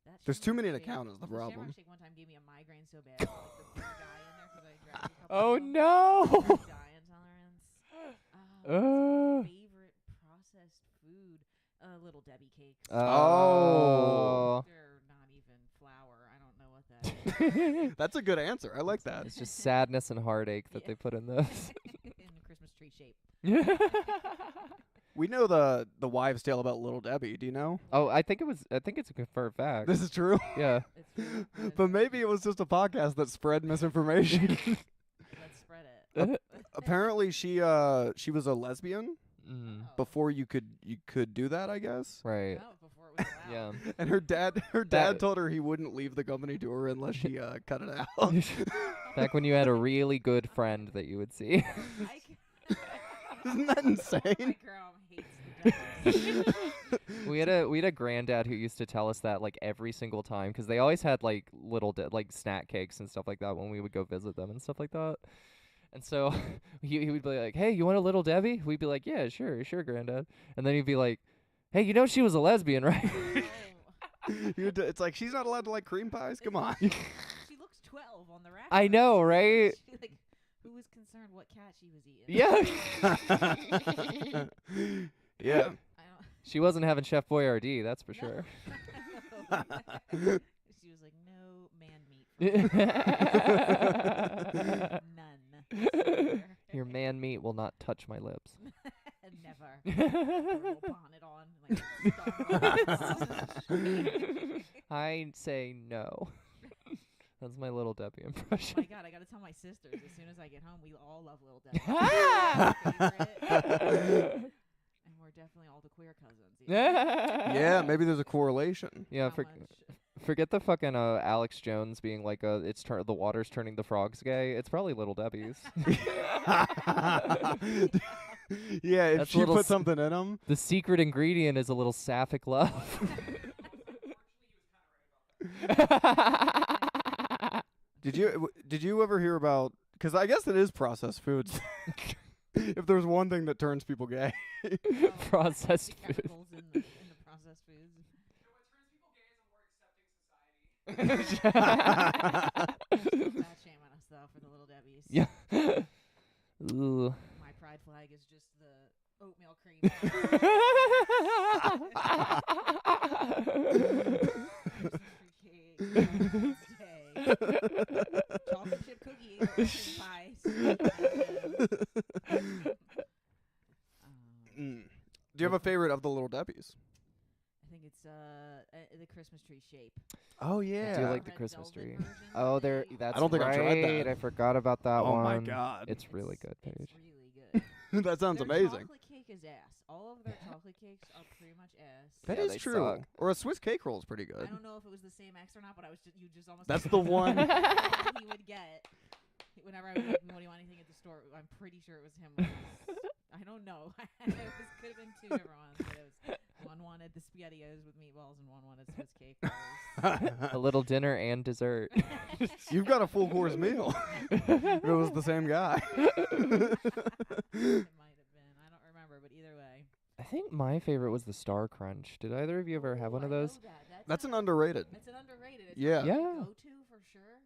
H: That
D: There's too many to
H: Shamrock
D: count is the
H: Shake-
D: problem.
H: Shamrock Shake one time gave me a migraine so bad, like the poor guy in there because I grabbed a couple.
E: Oh
H: of them.
E: no.
H: Dye intolerance. Favorite processed food? Little Debbie cakes.
E: Oh.
H: They're not even flour. I don't know what that is.
D: That's a good answer. I like that.
E: It's just sadness and heartache that
H: Yeah.
E: they put in this.
H: In Christmas tree shape.
D: We know the wives' tale about Little Debbie. Do you know?
E: Oh, I think it's a confirmed fact.
D: This is true.
E: Yeah.
H: It's true.
D: But maybe it was just a podcast that spread misinformation.
H: Let's spread it.
D: Apparently, she was a lesbian
E: Mm.
H: Oh.
D: before you could do that, I guess.
E: Right.
H: No, before it was allowed.
E: Yeah.
D: And her dad
E: That-
D: told her he wouldn't leave the company to her unless she cut it out.
E: Back when you had a really good friend that you would see.
D: Isn't that
H: My
D: insane?
H: girl hates the Debbie.
E: we had a granddad who used to tell us that like every single time because they always had like like snack cakes and stuff like that when we would go visit them and stuff like that. And so he would be like, "Hey, you want a Little Debbie?" We'd be like, "Yeah, sure, granddad." And then he'd be like, "Hey, you know she was a lesbian, right?"
D: It's like she's not allowed to like cream pies. Come on.
H: She looks 12 on the rack.
E: I know, right?
H: She, like, who was concerned what cat she was eating?
E: Yeah.
D: Yeah.
H: I don't.
E: She wasn't having Chef Boyardee, that's for sure.
H: She was like, no man meat. None.
E: Your man meat will not touch my lips.
H: Never. Put a little bonnet on. Like,
E: I say no. That's my Little Debbie
H: Oh
E: impression.
H: my God, I gotta tell my sisters as soon as I get home. We all love Little Debbie. Our favorite. And we're definitely all the queer cousins.
D: Yeah, maybe there's a correlation.
E: Yeah,
H: How much-
E: forget the fucking Alex Jones being like the water's turning the frogs gay. It's probably Little Debbie's.
D: Yeah, if
E: That's
D: she
E: little
D: put something in them.
E: The secret ingredient is a little sapphic love.
D: Did you ever hear about? Because I guess it is processed foods. If there's one thing that turns people gay.
E: Processed
H: the
E: food.
H: chemicals in the processed foods. Fat shame on us though for the Little Debbies.
E: Yeah. Ooh.
H: My pride flag is just the oatmeal cream. Chocolate chip cookie pies.
D: Do you have a favorite of the Little Debbies?
H: I think it's the Christmas tree shape.
D: Oh yeah.
E: I do like the
H: Red
E: Christmas
H: velvet
E: tree.
H: version
E: Oh,
H: that they-
E: that's
D: I don't think I've tried
E: right.
D: that.
E: I forgot about that
D: Oh
E: one.
D: my God.
E: It's really good,
H: It's
E: Paige.
H: really good.
D: That sounds
H: Their
D: amazing.
H: chocolate cake is ass. All of their chocolate cakes are pretty much ass.
D: That
E: Yeah,
D: is
E: they
D: true.
E: suck.
D: Or a Swiss cake roll is pretty
H: I
D: good.
H: don't know if it was the same X or not, but I was you just almost.
D: That's the one.
H: he would get whenever I was like, "What do you want anything at the store?" I'm pretty sure it was him. I don't know. It could have been two different ones, but it was one wanted the SpaghettiOs with meatballs and one wanted Swiss cake rolls.
E: A little dinner and dessert.
D: You've got a full course meal. If it was the same guy.
H: It might have been. I don't remember, but either way.
E: I think my favorite was the Star Crunch. Did either of you ever have
H: Ooh,
E: one of
H: I know
E: those?
H: that.
D: That's an underrated.
H: It's an underrated. It's
D: Yeah.
H: not
E: Yeah.
H: a go-to for sure,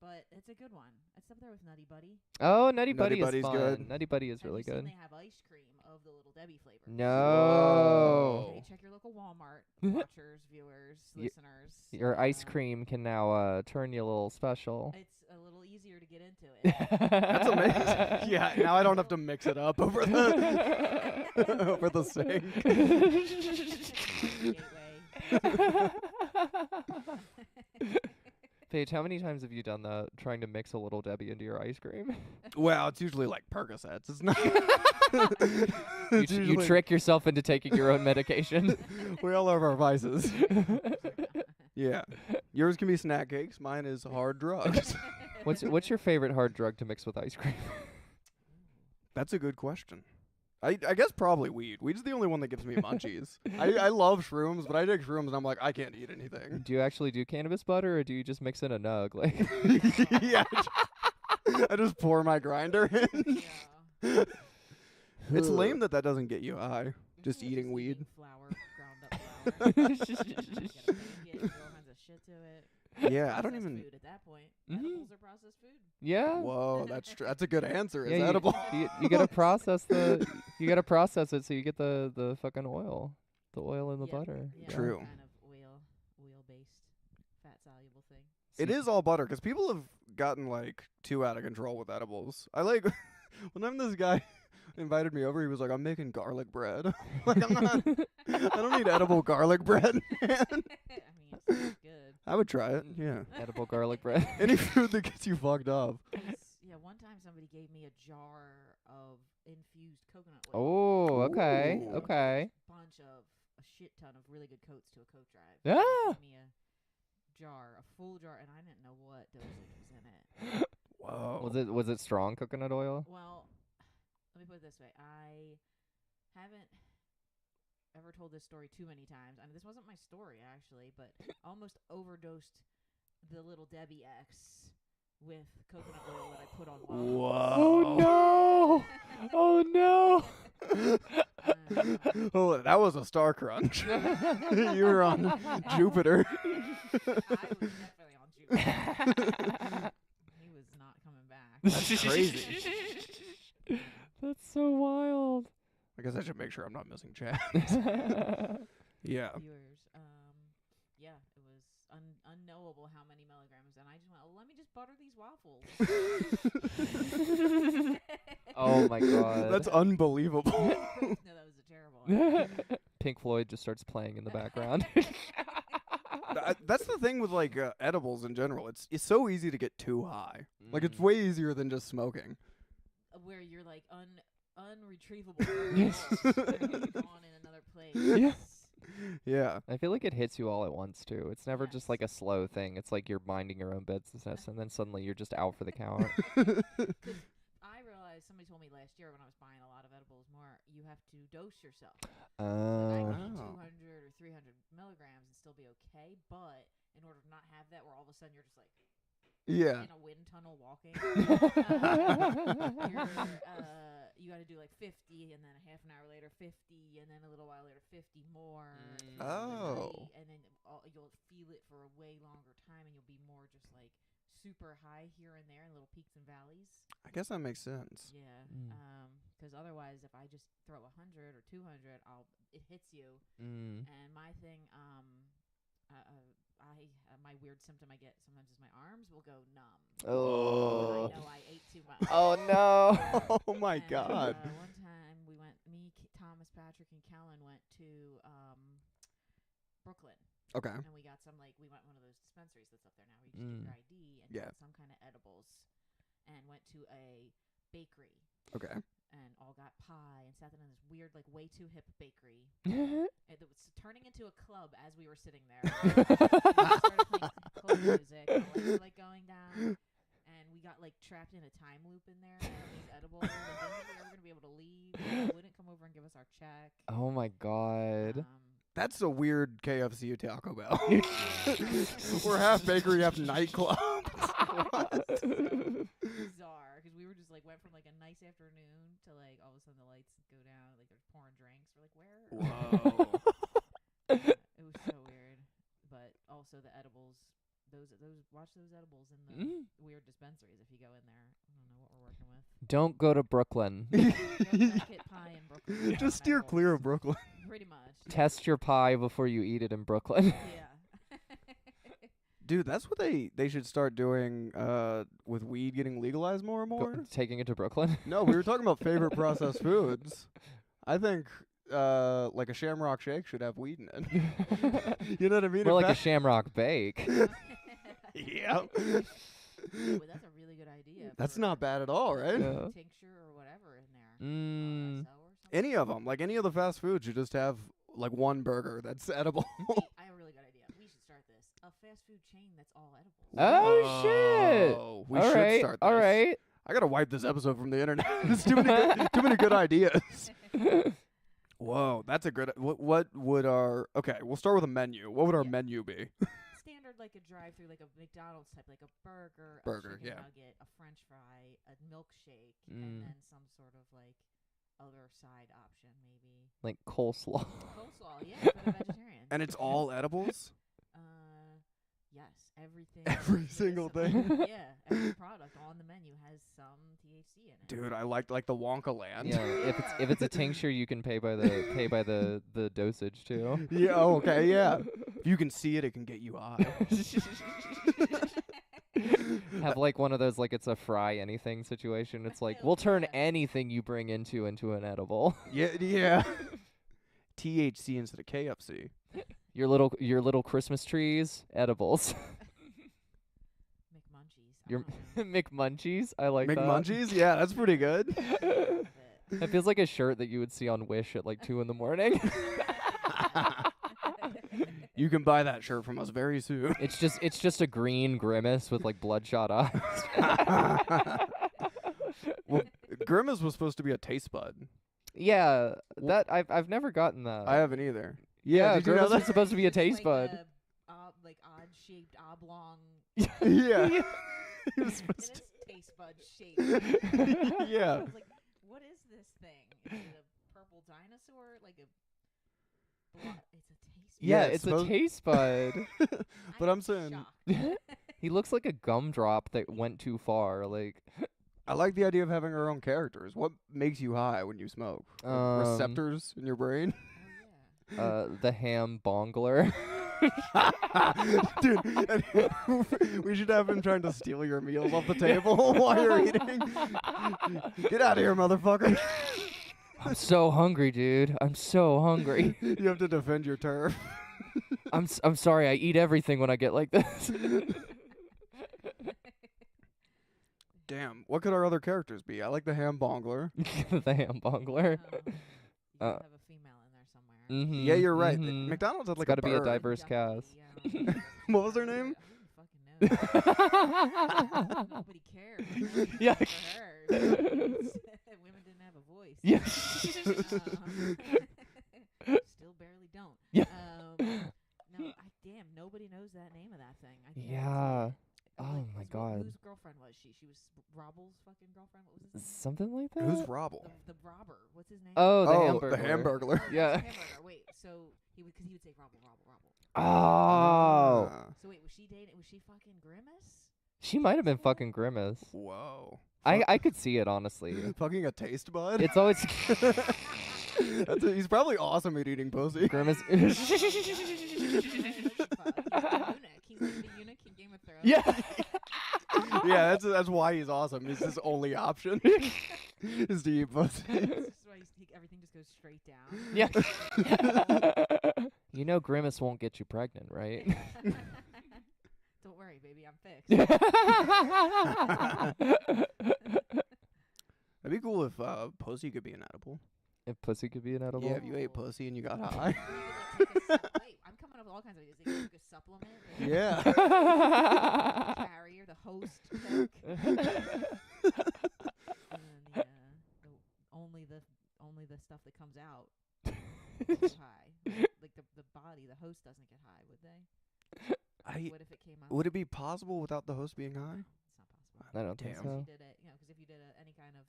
H: but it's a good one. It's up there with Nutty Buddy.
E: Oh, Nutty Buddy is
D: Buddy's
E: fun.
D: good.
E: Nutty Buddy is
H: Have
E: really
H: you seen
E: good.
H: They have ice cream of the Little Debbie flavor.
E: No.
H: Okay, check your local Walmart, watchers, viewers, listeners.
E: Your ice cream can now turn you a little special.
H: It's a little easier to get into it.
D: That's amazing. Yeah, now I don't have to mix it up over the over the sink.
E: Paige, how many times have you done that, trying to mix a Little Debbie into your ice cream?
D: Well, it's usually like Percocets. It's not.
E: You trick yourself into taking your own medication.
D: We all have our vices. Yeah. Yours can be snack cakes. Mine is hard drugs.
E: What's your favorite hard drug to mix with ice cream?
D: That's a good question. I guess probably weed. Weed's the only one that gives me munchies. I love shrooms, but I take shrooms and I'm like, I can't eat anything.
E: Do you actually do cannabis butter, or do you just mix in a nug? Like,
D: Yeah. I just pour my grinder in.
H: Yeah.
D: It's lame that doesn't get you high. Just eating weed.
H: Flour, ground up flour. Get a blanket, throw all kinds of shit to it.
D: Yeah, I don't
H: Processed
D: even.
H: food at that point.
E: Mhm.
H: Edibles are processed food.
E: yeah.
D: Whoa, that's a good answer. It's
E: Yeah,
D: edible.
E: you gotta process you gotta process it so you get the fucking oil, the oil in the
H: Yeah,
E: butter.
H: yeah,
D: True.
H: Kind of oil-based, fat-soluble thing.
D: It is all butter because people have gotten like too out of control with edibles. I like one time this guy invited me over. He was like, "I'm making garlic bread." Like I'm not. I don't need edible garlic bread, man.
H: I mean, it sounds good.
D: I would try it. Yeah.
E: Edible garlic bread.
D: Any food that gets you fucked up.
H: Yeah, one time somebody gave me a jar of infused coconut oil.
E: Oh, okay,
D: Ooh.
E: okay.
H: Bunch of a shit ton of really good coats to a coat drive.
E: Yeah.
H: They gave me a jar, a full jar, and I didn't know what dosage was in it.
D: Whoa.
E: Was it strong coconut oil?
H: Well, let me put it this way. I haven't ever told this story too many times. I mean, this wasn't my story, actually, but I almost overdosed the Little Debbie X with coconut oil that I put on waffles.
D: Whoa.
E: Oh no!
D: Oh, that was a Star Crunch. You were on Jupiter.
H: I was definitely on Jupiter. He was not coming back.
D: That's crazy.
E: That's so wild.
D: I guess I should make sure I'm not missing chat. Yeah.
H: Viewers, yeah, it was unknowable how many milligrams, and I just went, let me just butter these waffles.
E: Oh my god.
D: That's unbelievable.
H: No, that was a terrible one.
E: Pink Floyd just starts playing in the background.
D: That's the thing with like edibles in general. It's so easy to get too high. Like it's way easier than just smoking.
H: Where you're like unretrievable. Gone in another place.
D: Yeah.
E: I feel like it hits you all at once too. It's never just
H: Yes.
E: like a slow thing. It's like you're minding your own business, and then suddenly you're just out for the count.
H: I realized somebody told me last year when I was buying a lot of edibles more, you have to dose yourself. I
E: Oh.
H: can eat
D: Oh.
H: 200 or 300 milligrams and still be okay, but in order to not have that, where all of a sudden you're just like
D: Yeah.
H: in a wind tunnel walking, you got to do like 50, and then a half an hour later 50, and then a little while later 50 more.
D: Oh.
H: And then you'll feel it for a way longer time, and you'll be more just like super high here and there, and little peaks and valleys.
D: I guess that makes sense.
H: Yeah.
E: Mm.
H: Because otherwise, if I just throw 100 or 200, it hits you.
E: Mm.
H: And my thing, my weird symptom I get sometimes is my arms will go numb.
E: Oh.
H: I know I ate too much.
E: Oh no.
D: Oh my
H: And,
D: God.
H: one time we went, Thomas, Patrick, and Kellen went to Brooklyn.
D: Okay.
H: And we got we went one of those dispensaries that's up there now where you just get your ID and
D: Yeah.
H: got some kind of edibles, and went to a bakery
D: Okay.
H: and all got pie and sat in this weird, like, way too hip bakery. It was turning into a club as we were sitting there. We started playing club music, the lights were, like, going down, and we got, like, trapped in a time loop in there on these edibles, and didn't think we were going to be able to leave. They wouldn't come over and give us our check.
E: Oh my God.
D: That's a weird KFC at Taco Bell. We're half bakery, half nightclub.
H: Bizarre, because we were just like went from like a nice afternoon to like all of a sudden the lights go down, like they're pouring drinks. We're like, where?
D: Whoa.
H: It was so weird. But also the edibles, those watch those edibles in the weird dispensaries. If you go in there, I don't know what we're working with.
E: Don't go to Brooklyn.
H: Don't get pie in Brooklyn.
D: Just steer clear of Brooklyn.
H: Pretty much.
E: Test your pie before you eat it in Brooklyn.
H: Yeah.
D: Dude, that's what they should start doing with weed getting legalized more and more.
E: Taking it to Brooklyn.
D: No, we were talking about favorite processed foods. I think like a Shamrock Shake should have weed in it. You know what I mean?
E: More
D: If
E: like a
D: that-
E: Shamrock Bake.
D: Yeah.
H: Ooh, that's a really good idea.
D: That's
H: for
D: not bad at all, right?
E: Yeah.
H: tincture or whatever in there.
E: Mm.
H: RSO or something.
D: Any of them, like any of the fast foods, you just have like one burger that's edible.
H: Hey, I have a really good idea. We should start this. A fast food chain that's all edibles.
E: Oh, shit.
D: Whoa, we
E: All
D: should
E: right.
D: start this.
E: All right.
D: I gotta wipe this episode from the internet. There's too many good ideas. Whoa, that's a good. What would our? Okay, we'll start with a menu. What would our
H: Yeah.
D: menu be?
H: Standard, like a drive-through, like a McDonald's type, like a burger,
D: Burger,
H: a chicken
D: yeah.
H: nugget, a French fry, a milkshake,
E: Mm.
H: and then some sort of like other side option, maybe
E: Like coleslaw.
H: coleslaw. Yeah, for the vegetarian.
D: And it's all edibles.
H: Yes, everything.
D: Every single
H: medicinal.
D: thing.
H: Yeah, every product on the menu has some THC in it.
D: Dude, I like the Wonka land.
E: Yeah, if it's a tincture, you can pay by the dosage too.
D: Yeah. Oh, okay. Yeah. If you can see it, it can get you high.
E: Have like one of those like it's a fry anything situation. It's like we'll turn anything you bring into an edible.
D: Yeah. Yeah. THC instead of KFC.
E: Your little Christmas trees, edibles.
H: McMunchies.
E: Your
H: I don't know.
E: McMunchies. I like that.
D: McMunchies? Yeah, that's pretty good.
E: That feels like a shirt that you would see on Wish at like 2 a.m.
D: You can buy that shirt from us very soon.
E: It's just a green grimace with like bloodshot eyes.
D: Well, Grimace was supposed to be a taste bud.
E: Yeah, that I've never gotten that.
D: I haven't either.
E: Yeah,
D: did you know
E: Grimace
D: that?
E: was supposed to be a
H: It's
E: taste
H: like
E: bud.
H: like odd-shaped oblong.
D: Yeah. He was
H: It
D: supposed
H: is taste bud shaped.
D: to. Yeah.
H: I was like, what is this thing? Is it a purple dinosaur? Like a it's a taste bud.
E: Yeah,
D: it's
E: it's a
D: supposed-
E: taste bud.
D: But I'm saying-
H: shocked.
E: He looks like a gumdrop that went too far. Like
D: I like the idea of having our own characters. What makes you high when you smoke? Like receptors in your brain?
H: Oh yeah.
E: The ham bongler.
D: Dude, and we should have him trying to steal your meals off the table while you're eating. Get out of here, motherfucker.
E: I'm so hungry, dude. I'm so hungry.
D: You have to defend your turf.
E: I'm sorry. I eat everything when I get like this.
D: Damn. What could our other characters be? I like the ham bongler.
E: The ham bongler.
H: You gotta have a female in there somewhere.
E: Mm-hmm.
D: Yeah, you're right. McDonald's had like
E: got to be a
D: bird.
E: diverse cast.
D: What was her name?
H: I don't fucking know. Nobody cares.
E: Yeah.
H: For her. Women didn't have a voice.
E: Yeah.
H: Still barely don't.
E: Yeah.
H: No, damn, nobody knows that name of that thing. I can't
E: Yeah.
H: say it.
E: Oh my God.
H: Whose girlfriend was she? She was Robble's fucking girlfriend. What was his name?
E: Something like that.
D: Who's Robble?
H: The robber. What's his name?
E: Oh, the
D: the
E: hamburger.
D: Hamburglar.
E: Yeah.
H: Hamburger. Wait, so because he would say Robble.
E: Oh.
H: So wait, was she dating? Was she fucking Grimace?
E: She might have been fucking Grimace.
D: Whoa.
E: I could see it, honestly.
D: Fucking a taste bud?
E: It's always
D: He's probably awesome at eating pussy.
E: Grimace.
H: He's like the eunuch in Game of Thrones.
E: Yeah.
D: Yeah, that's why he's awesome. It's his only option is to eat pussy.
H: That's why everything just goes straight down.
E: Yeah. You know Grimace won't get you pregnant, right?
H: Don't worry, baby, I'm fixed.
D: That'd be cool if pussy could be an edible.
E: If pussy could be an edible.
D: Yeah, if you ate pussy and you got high.
H: Wait, I'm coming up with all kinds of ideas. They could take a supplement.
D: Yeah.
H: Carrier, the host. Coke. And then only the stuff that comes out gets high. Like the body, the host doesn't get high, would they? What if it came out?
D: Would it be possible without the host being high?
H: It's not possible.
E: I don't think
D: Damn.
E: so.
H: If you did it, because if you did any kind of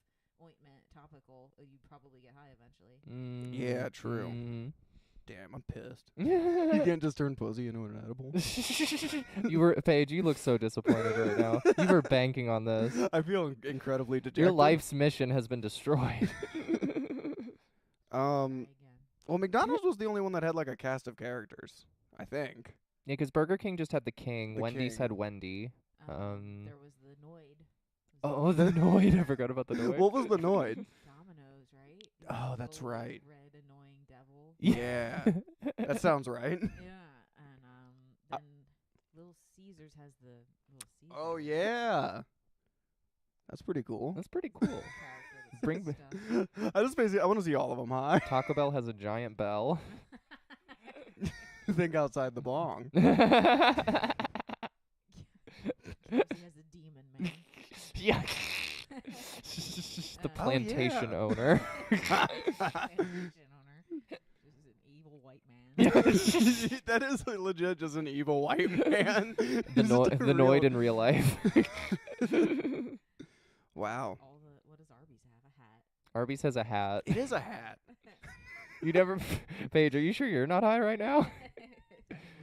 H: ointment, topical, you'd probably get high eventually.
D: Yeah, true.
E: Mm.
D: Damn, I'm pissed. You can't just turn pussy into an edible.
E: You were Paige. You look so disappointed right now. You were banking on this.
D: I feel incredibly dejected.
E: Your life's mission has been destroyed.
H: Try again.
D: Well, McDonald's was the only one that had like a cast of characters, I think.
E: Yeah, because Burger King just had the King.
D: The
E: Wendy's
D: King.
E: had Wendy.
H: There was the Noid.
E: Oh, the Noid. I forgot about the Noid.
D: What was the Noid?
H: Domino's, right?
D: Oh, that's
H: Little
D: right.
H: Red annoying devil.
D: Yeah. That sounds right.
H: Yeah, and then Little Caesars has the Little Caesar.
D: Oh, yeah. That's pretty cool.
E: That's pretty cool.
H: character that
E: Bring
H: says
E: ba-
H: stuff.
D: I want to see all of them high.
E: Taco Bell has a giant bell.
D: Think outside the bong.
H: KFC has a demon man.
E: Yeah. The plantation owner.
H: Plantation owner. This is an evil white man.
D: That is legit just an evil white man.
E: The Noid in real life.
D: Wow.
H: What does Arby's have? A hat.
E: Arby's has a hat.
D: It is a hat.
E: You never, Paige, are you sure you're not high right now?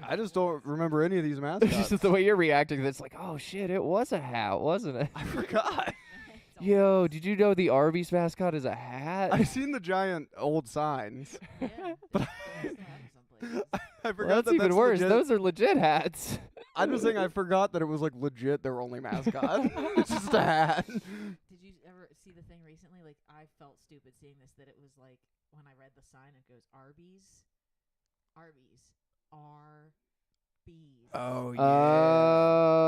D: I just don't remember any of these mascots.
E: Just the way you're reacting, it's like, oh shit, it was a hat, wasn't it?
D: I forgot.
E: Yo, did you know the Arby's mascot is a hat?
D: I've seen the giant old signs.
H: Yeah.
D: But
H: They still have 'em someplace.
D: I forgot
E: Well, that's even worse.
D: legit.
E: Those are legit hats.
D: I'm just saying I forgot that it was like legit their only mascot. It's just a hat.
H: Did you ever see the thing recently? Like, I felt stupid seeing this, that it was like, when I read the sign, it goes, Arby's, R-B's.
D: Oh yeah.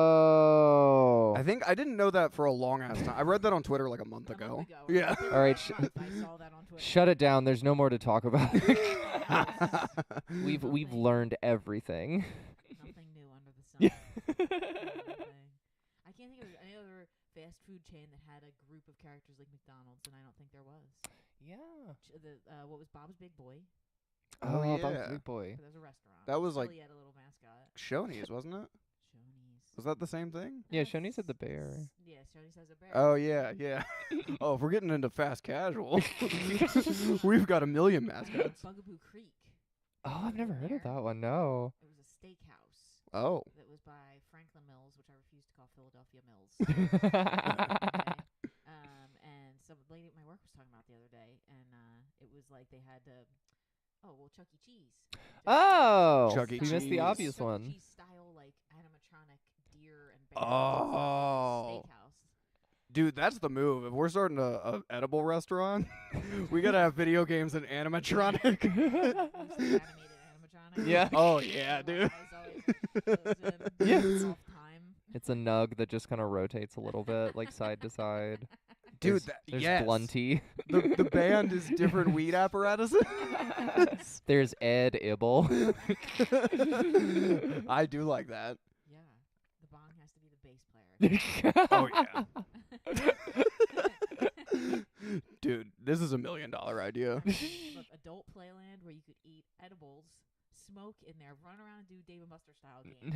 E: Oh.
D: I think I didn't know that for a long ass time. I read that on Twitter like a month
H: A
D: ago.
H: month ago,
D: Yeah.
H: within
E: All right,
H: a month, I saw that on Twitter.
E: Shut it down. There's no more to talk about. We've
H: Nothing-
E: learned everything.
H: Nothing new under the sun.
E: Yeah.
H: Nothing. I can't think of any other fast food chain that had a group of characters like McDonald's, and I don't think there was.
E: Yeah.
H: What was Bob's Big Boy?
D: Oh,
E: that was
D: yeah.
E: Big Boy.
H: That was a restaurant.
D: That was
H: Billy
D: like
H: had a little mascot.
D: Shoney's, wasn't it?
H: Shoney's.
D: Was that the same thing?
E: Yeah, Shoney's had the bear.
H: Yeah, Shoney's has a bear.
D: Oh yeah, yeah. Oh, if we're getting into fast casual, we've got a million mascots.
H: Bugaboo Creek.
E: Oh, I've never heard of that one. No.
H: It was a steakhouse
D: Oh.
H: that was by Franklin Mills, which I refuse to call Philadelphia Mills. And some lady at my work was talking about the other day, and it was like they had Chuck E. Cheese.
E: Oh,
D: Chuck E.
E: we missed the
D: Cheese.
E: obvious
H: Chuck E.
E: one.
H: Cheese style, like animatronic deer and bear.
D: Oh.
H: Steakhouse.
D: Dude, that's the move. If we're starting a edible restaurant, we gotta have video games and animatronic.
H: Animated animatronic. animatronic.
E: Yeah.
D: Oh, yeah,
H: The
D: dude.
H: eyes always close in,
E: Yeah.
H: it's off time.
E: It's a nug that just kind of rotates a little bit, like side to side.
D: Dude,
E: There's
D: yes.
E: Blunty.
D: The band is different weed apparatuses.
E: There's Ed Ibble.
D: I do like that.
H: Yeah, the bong has to be the bass player.
D: Oh, yeah. Dude, this is $1 million idea.
H: Look, adult playland where you could eat edibles, smoke in there, run around and do Dave and Buster style games,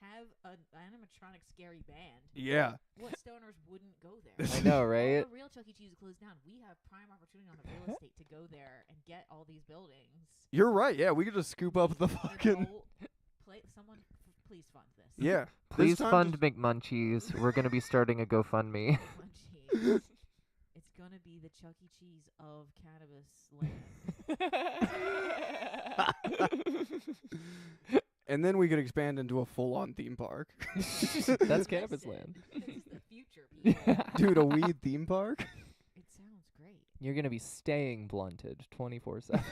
H: have an animatronic scary band.
D: Yeah.
H: What stoners wouldn't go there?
E: I know, right?
H: All the real Chuck E. Cheese closed down. We have prime opportunity on the real estate to go there and get all these buildings.
D: You're right. Yeah, we could just scoop up the fucking.
H: Someone, please fund this.
D: Yeah.
E: Please
D: This time
E: fund
D: just-
E: McMunchies. We're going to be starting a GoFundMe.
H: Munchies. It's gonna be the Chuck E. Cheese of cannabis land.
D: And then we could expand into a full-on theme park.
E: That's Cannabis Land.
H: This is the future, people.
D: Dude, a weed theme park?
H: It sounds great.
E: You're going to be staying blunted 24/7.
H: Just have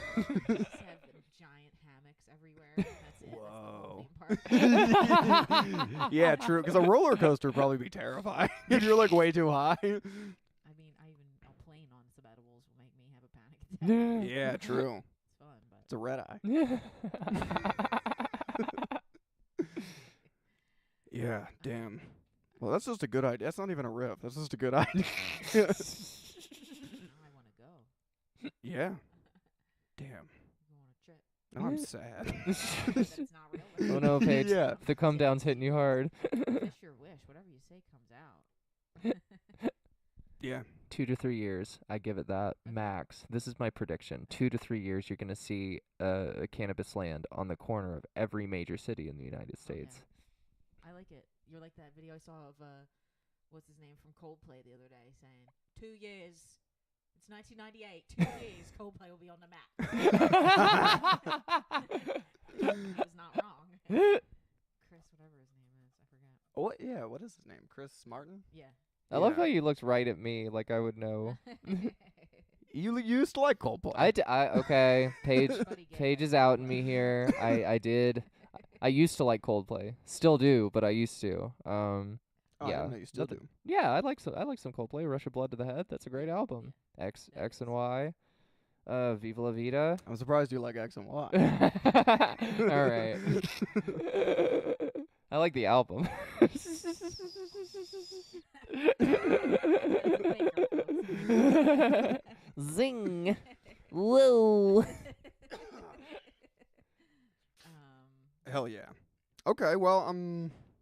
H: giant hammocks everywhere. And that's it.
D: Whoa.
H: That's the whole theme park.
D: Yeah, true. Because a roller coaster would probably be terrifying if you're like way too high.
H: I mean, a plane on some edibles will make me have a panic attack.
D: Yeah, true.
H: It's fun, but
D: It's a red eye. Yeah, damn. Well, that's just a good idea. That's not even a riff. That's just a good idea.
H: now I want to go.
D: Yeah. Damn.
H: Go on a trip.
D: Now I'm sad.
H: That it's not real.
E: Oh no, Paige.
D: Yeah.
E: The come down's hitting you hard.
H: Fish your wish. Whatever you say comes out.
D: Yeah.
E: 2 to 3 years, I give it that max. This is my prediction. 2 to 3 years, you're gonna see a cannabis land on the corner of every major city in the United States.
H: Okay. I like it. You're like that video I saw of what's his name from Coldplay the other day saying 2 years. It's 1998. 2 years. Coldplay will be on the map. He was not wrong. Chris, whatever his name is, I forgot.
D: What? Yeah. What is his name? Chris Martin.
H: Yeah.
E: I love
D: Yeah.
E: how you looked right at me, like I would know.
D: You used to like Coldplay.
E: Okay, Paige.
H: Buddy, get
E: Paige
H: it.
E: is outing me here. I used to like Coldplay. Still do, but I used to.
D: Oh, I
E: yeah.
D: didn't know you still
E: Nothing-
D: do.
E: Yeah, I like some Coldplay. Rush of Blood to the Head. That's a great album. X and Y. Viva La Vida.
D: I'm surprised you like X and Y.
E: All right. I like the album. Zing. Whoa.
D: Hell yeah. Okay, well,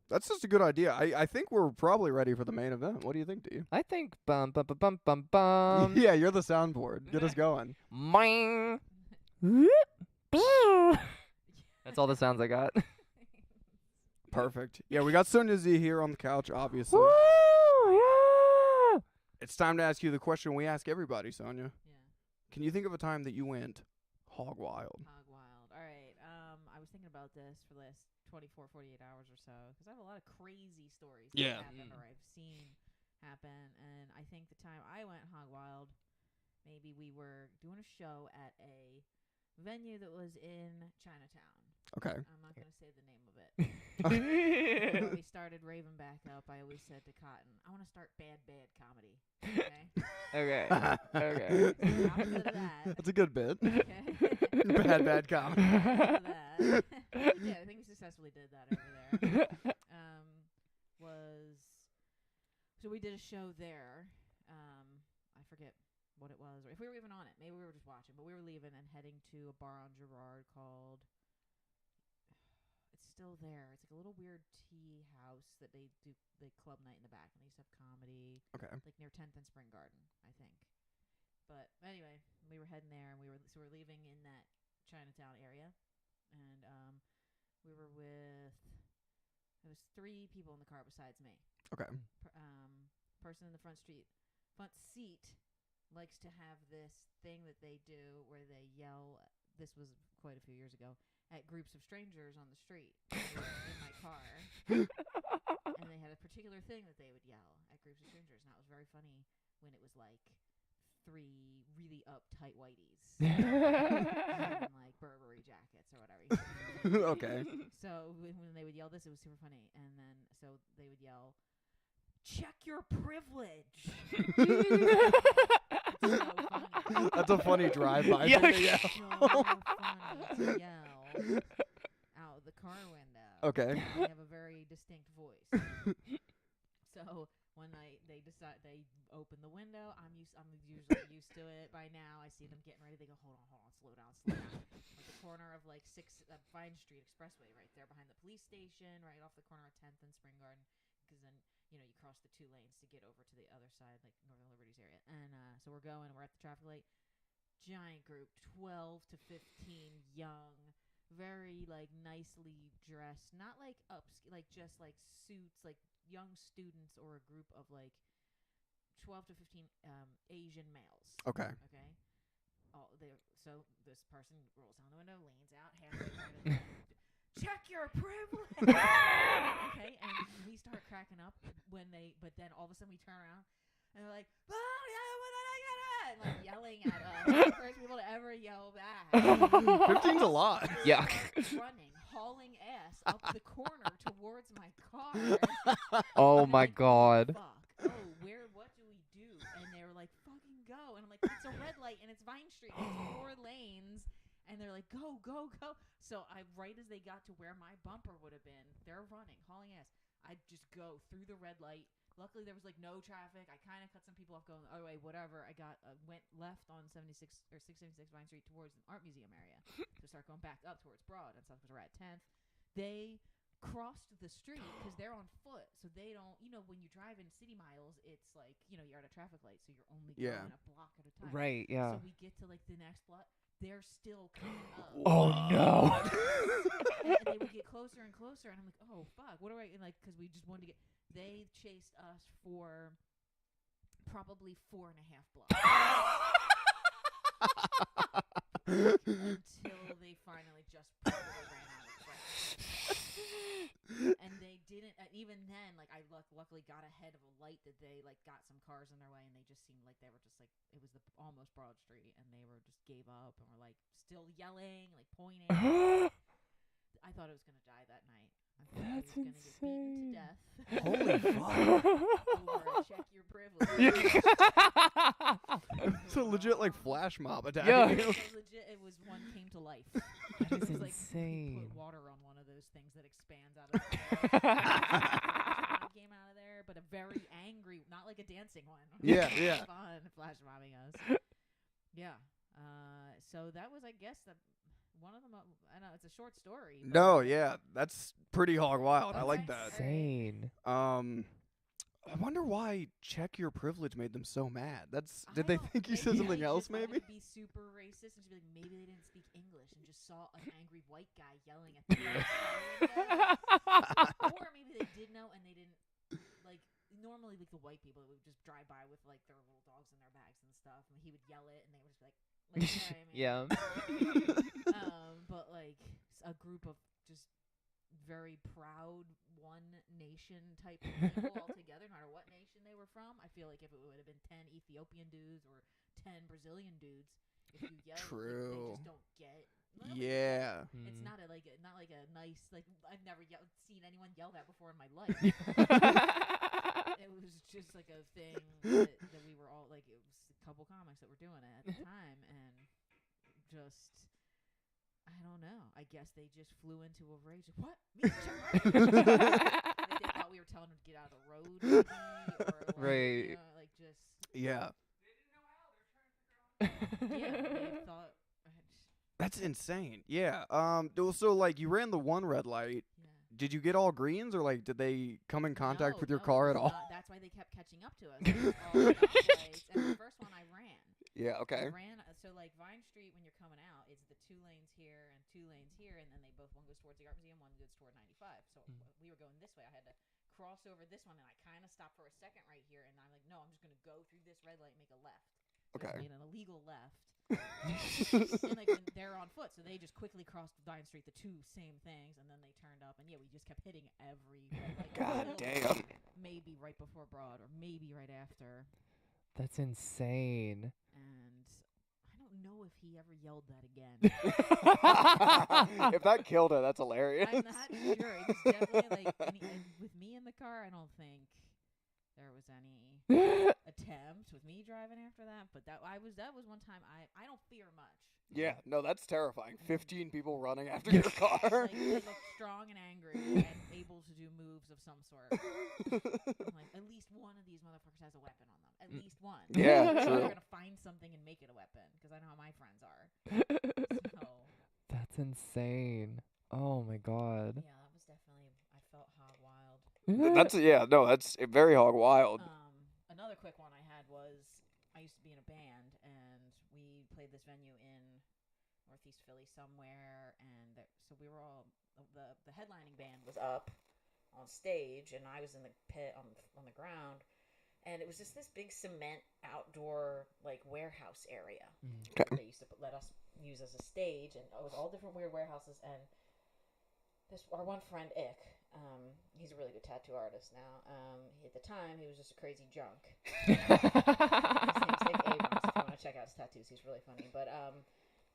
D: that's just a good idea. I think we're probably ready for the main event. What do you think, Dee?
E: I think bum bum bum bum bum bum.
D: Yeah, you're the soundboard. Get us going.
E: Boing. That's all the sounds I got.
D: Perfect. Yeah, we got Sonia Z here on the couch, obviously.
E: Yeah.
D: It's time to ask you the question we ask everybody, Sonia.
H: Yeah.
D: Can you think of a time that you went hog wild?
H: Hog wild. All right. I was thinking about this for the last 24, 48 hours or so because I have a lot of crazy stories that
D: Yeah.
H: happen or I've seen happen. And I think the time I went hog wild, maybe we were doing a show at a venue that was in Chinatown.
D: Okay.
H: I'm not going to say the name of it. When we started raving back up, I always said to Cotton, I want to start bad comedy. Okay?
E: Okay. Okay.
H: Opposite of that.
D: That's a good bit.
H: Okay?
D: bad comedy.
H: Opposite of that. Yeah, I think we successfully did that over there. So we did a show there. I forget what it was, or if we were even on it. Maybe we were just watching, but we were leaving and heading to a bar on Girard called. It's still there. It's like a little weird tea house that they do the club night in the back, and they used to have comedy.
D: Okay.
H: Like near 10th and Spring Garden, I think. But anyway, we were heading there, and we're leaving in that Chinatown area, and we were with. There was 3 people in the car besides me.
D: Okay.
H: Person in the front seat likes to have this thing that they do where they yell. This was quite a few years ago at groups of strangers on the street in my car, and they had a particular thing that they would yell at groups of strangers, and that was very funny when it was like 3 really uptight whiteys and like Burberry jackets or whatever.
D: Okay.
H: So when they would yell this, it was super funny. And then so they would yell, "Check your privilege." So funny.
D: That's a funny drive-by
E: Yeah.
D: thing to yell.
H: So funny to yell out the car window.
D: Okay.
H: They have a very distinct voice. So one night they open the window. I'm usually used to it by now. I see them getting ready. They go, hold on, slow down. At the corner of like Vine Street Expressway, right there behind the police station, right off the corner of 10th and Spring Garden, because then you cross the 2 lanes to get over to the other side, like Northern Liberties area. And so we're at the traffic light. Giant group, 12 to 15, young, very like nicely dressed, not like like just like suits, like young students or a group of like 12 to 15 Asian males.
D: Okay.
H: So this person rolls down the window, leans out halfway, check your privilege. Okay, and we start cracking up but then all of a sudden we turn around and they're like, oh yeah, and like yelling at us. The first people to ever yell back.
D: 15's a lot.
E: Yeah.
H: Running, hauling ass up the corner towards my car.
E: Oh
H: And
E: my
H: I'm like,
E: God.
H: Fuck. What do we do? And they were like, fucking go. And I'm like, it's a red light and it's Vine Street and it's 4 lanes. And they're like, go. So right as they got to where my bumper would have been, they're running, hauling ass. I just go through the red light. Luckily, there was like no traffic. I kind of cut some people off going the other way, whatever. I went left on 76 or 676 Vine Street towards the art museum area. So start going back up towards Broad and stuff because we're at 10th. They crossed the street because they're on foot. So they don't, when you drive in city miles, it's like, you're at a traffic light. So you're only going a block at a time.
E: Right, yeah.
H: So we get to like the next block. They're still coming up.
E: Oh, no.
H: And they would get closer and closer, and I'm like, oh fuck, what do I because we just wanted to get. They chased us for probably 4.5 blocks until they finally just probably ran out of breath. And they didn't. Even then, like I luckily got ahead of a light that they like got some cars in their way, and they just seemed like they were just like it was almost Broad Street, and they were just gave up and were like still yelling, like pointing. I thought I was gonna die that night. I thought
E: That's
H: I was gonna get beaten to death.
D: Holy fuck.
H: Over a check your privilege.
D: It's a legit like flash mob attack.
E: Yeah.
H: It was legit. It was one came to life.
E: That
H: It
E: is
H: was like
E: insane.
H: put water on one of those things that expands out of the air. Came out of there, but a very angry, not like a dancing one.
D: Yeah, yeah.
H: Fun flash mobbing us. Yeah. So that was, I guess, one of them. I know it's a short story. but-
D: No, yeah, that's pretty hog wild. I like
H: Okay.
D: that.
E: Insane.
D: I wonder why check your privilege made them so mad.
H: I
D: Did they
H: don't-
D: think you
H: maybe
D: said something
H: they
D: else?
H: just wanted
D: Maybe.
H: to be super racist and just be like, maybe they didn't speak English and just saw an angry white guy yelling at them. Or maybe they did know and they didn't like. Normally, like the white people would just drive by with like their little dogs in their bags and stuff, and he would yell it, and they would just be like you know what I mean?
E: Yeah.
H: But like a group of just very proud one nation type of people all together, no matter what nation they were from. I feel like if it would have been 10 Ethiopian dudes or 10 Brazilian dudes, if you yell,
D: True.
H: they just don't get.
D: Yeah.
H: It's not a not like a nice like I've never seen anyone yell that before in my life. It was just like a thing that we were all like. It was a couple comics that were doing it at the time, and just I don't know. I guess they just flew into a rage. What? Me? They thought we were telling them to get out of the road, maybe, or like,
E: Right.
H: like just
D: Yeah.
H: yeah. They thought.
D: That's insane. Yeah. So like you red the one red light.
H: Yeah.
D: Did you get all greens or like did they come in contact
H: No,
D: with your
H: no,
D: car
H: it
D: at
H: was
D: all?
H: not. That's why they kept catching up to us. It was all stoplights. And the first one I ran.
D: Yeah. Okay.
H: I ran. So like Vine Street when you're coming out is the 2 lanes here and 2 lanes here, and then they both one goes towards the art museum, one goes toward 95. So we were going this way. I had to cross over this one, and I kind of stopped for a second right here, and I'm like, no, I'm just gonna go through this red light and make a left. So I
D: Okay.
H: made an illegal left. And like when they're on foot, so they just quickly crossed Vine Street, the 2 same things, and then they turned up, and yeah, we just kept hitting every red light.
D: God
H: until
D: damn.
H: maybe right before Broad or maybe right after.
E: That's insane.
H: And I don't know if he ever yelled that again.
D: If that killed it, that's hilarious.
H: I'm not sure. It was definitely like and with me in the car. I don't think there was any attempt with me driving after that. But that was one time I don't fear much.
D: Yeah, no, that's terrifying. 15 people running after your car.
H: Like, they look strong and angry and able to do moves of some sort. I'm like, at least one of these motherfuckers has a weapon on them. At least one.
D: Yeah, true.
H: They're gonna find something and make it a weapon because I know how my friends are. So.
E: That's insane. Oh my god.
H: Yeah, that was definitely. I felt hog wild.
D: That's very hog wild.
H: Another quick one I had was I used to be in a band and we played this venue in Northeast Philly somewhere, and so we were all the headlining band was up on stage, and I was in the pit on the ground, and it was just this big cement outdoor like warehouse area.
D: Okay.
H: They used to let us use as a stage, and it was all different weird warehouses. And our one friend Ick, he's a really good tattoo artist now. At the time, he was just a crazy junk. His name's Nick Abrams. If you want to check out his tattoos, he's really funny. But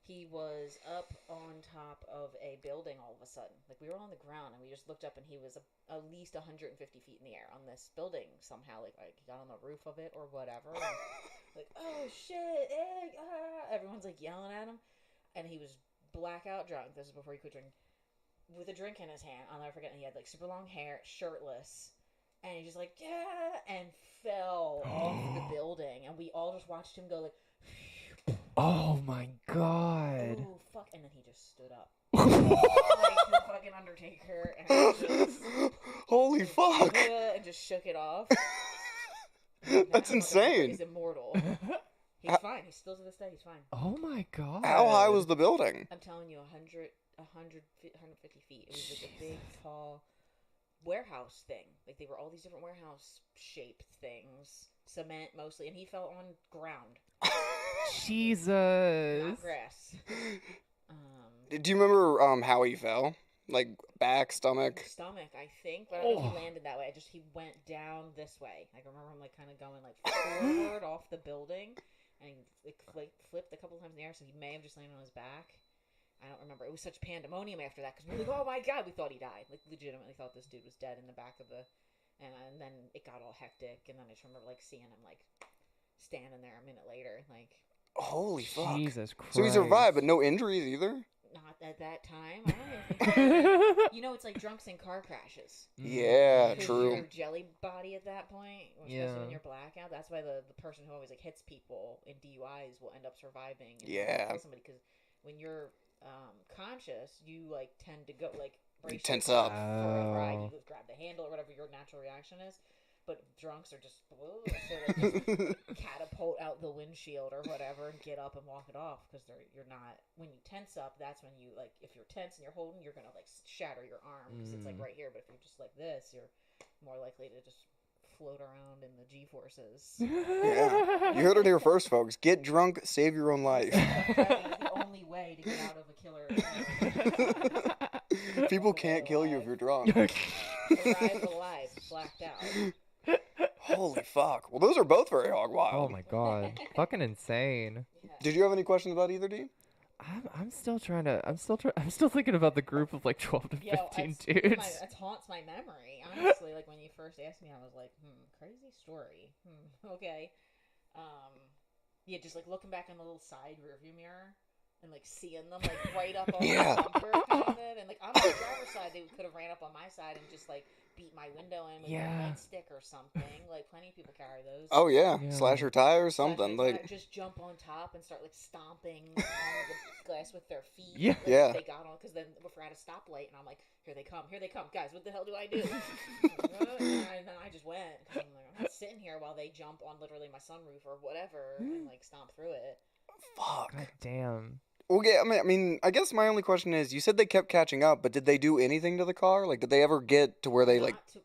H: he was up on top of a building all of a sudden. Like, we were on the ground, and we just looked up, and he was at least 150 feet in the air on this building somehow. Like he got on the roof of it or whatever. And, like, oh, shit, Egg, ah. Everyone's, like, yelling at him. And he was blackout drunk. This is before he quit drinking. With a drink in his hand. I'll never forget. And he had, like, super long hair, shirtless. And he just, like, yeah, and fell off the building. And we all just watched him go, like...
E: Oh my god.
H: Oh, fuck. And then he just stood up. Like the fucking Undertaker. And just,
D: Holy fuck.
H: and just shook it off.
D: That's insane.
H: He's immortal. He's fine. He's still to this day. He's fine.
E: Oh my god.
D: How high was the building?
H: I'm telling you, 150 feet. It was like a big, tall warehouse thing. Like, they were all these different warehouse-shaped things. Cement, mostly. And he fell on ground.
E: Jesus.
H: Not grass.
D: Do you remember how he fell? Like, back, stomach?
H: Stomach, I think. But I don't know if he landed that way. He went down this way. I remember him, like, kind of going, like, forward off the building. And he like, flipped a couple times in the air, so he may have just landed on his back. I don't remember. It was such pandemonium after that, because we were like, oh my god, we thought he died. Like, legitimately thought this dude was dead in the back of the... And then it got all hectic, and then I just remember, like, seeing him, like, standing there a minute later, like...
D: Holy fuck.
E: Jesus Christ.
D: So he survived, but no injuries either?
H: Not at that time. I don't even think... You know, it's like drunks in car crashes.
D: Yeah, true.
H: Your jelly body at that point, especially when you're blackout. That's why the person who always, like, hits people in DUIs will end up surviving. And kill somebody, because when you're conscious, you, like, tend to go, like...
D: You tense up.
H: For a ride, you grab the handle or whatever your natural reaction is. But drunks are just, so they just catapult out the windshield or whatever and get up and walk it off, because you're not, when you tense up, that's when you, like, if you're tense and you're holding, you're going to, like, shatter your arm, because it's, like, right here. But if you're just like this, you're more likely to just float around in the G-forces.
D: Yeah. You heard it here first, folks. Get drunk, save your own life.
H: The only way to get out of a killer.
D: People can't kill you if you're drunk.
H: Arrive alive, blacked out.
D: Holy fuck. Well, those are both very hog wild.
E: Oh my god. Fucking insane.
H: Yeah.
D: Did you have any questions about either, D?
E: I'm still thinking about the group of like 12 to 15 dudes.
H: It haunts my memory. Honestly, like when you first asked me, I was like, crazy story. Okay. Yeah, just like looking back in the little side rearview mirror and like seeing them like right up on the bumper kind of, and like on the driver's side, they could have ran up on my side and just like beat my window in with a nightstick or something. Like plenty of people carry those.
D: Oh yeah, slash your tire or something.
H: Like just jump on top and start like stomping on the glass with their feet.
E: Yeah,
H: like, they got on, because then we're at a stoplight and I'm like, here they come, guys. What the hell do I do? And then I just went. I'm like, I'm not sitting here while they jump on literally my sunroof or whatever and like stomp through it.
D: Fuck.
E: God damn.
D: Okay, I mean, I guess my only question is, you said they kept catching up, but did they do anything to the car? Like, did they ever get to where they,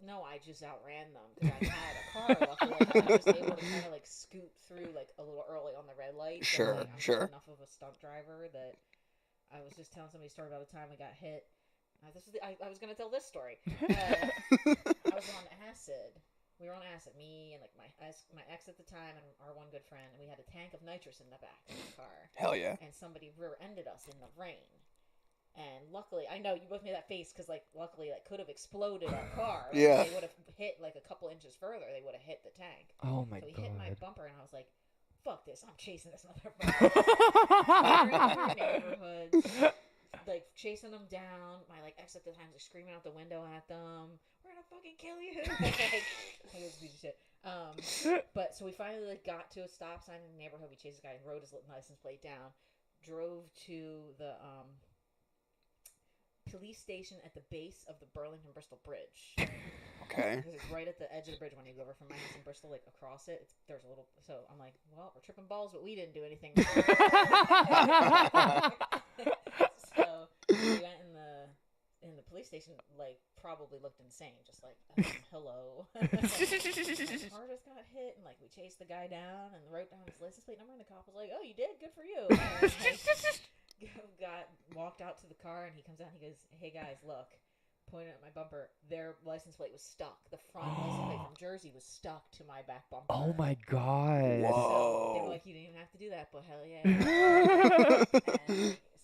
H: No, I just outran them, because I had a car, luckily. I was able to kind of, like, scoot through, like, a little early on the red light.
D: Sure,
H: so, like, I'm
D: sure.
H: enough of a stunt driver that I was just telling somebody a story about the time I got hit. I was going to tell this story. I was on acid we were on acid, me and like my ex at the time and our one good friend, and we had a tank of nitrous in the back of the car.
D: Hell yeah.
H: And somebody rear-ended us in the rain. And luckily, I know you both made that face because like luckily that could have exploded our car. Like,
D: Yeah.
H: They would have hit like a couple inches further. They would have hit the tank.
E: Oh my
H: So he
E: god.
H: hit my bumper, and I was like, "Fuck this! I'm chasing this motherfucker." We're in our neighborhoods, like chasing them down. My like ex at the time was like, screaming out the window at them. We're gonna fucking kill you! Like, it was a piece of shit. But so we finally like got to a stop sign in the neighborhood. We chased the guy, wrote his license plate down, drove to the police station at the base of the Burlington Bristol Bridge.
D: Okay.
H: Because it's right at the edge of the bridge when you go over from my house in Bristol, like across it. There's a little. So I'm like, well, we're tripping balls, but we didn't do anything. So we went in the police station, like probably looked insane, just like hello. My car just got hit, and like we chased the guy down and wrote down his license plate number, and the cop was like, "Oh, you did, good for you." And, like, walked out to the car, and he comes out and he goes, "Hey guys, look." Pointed at my bumper. Their license plate was stuck. The front license plate from Jersey was stuck to my back bumper.
E: Oh my god.
H: So they were like, "You didn't even have to do that, but hell yeah." And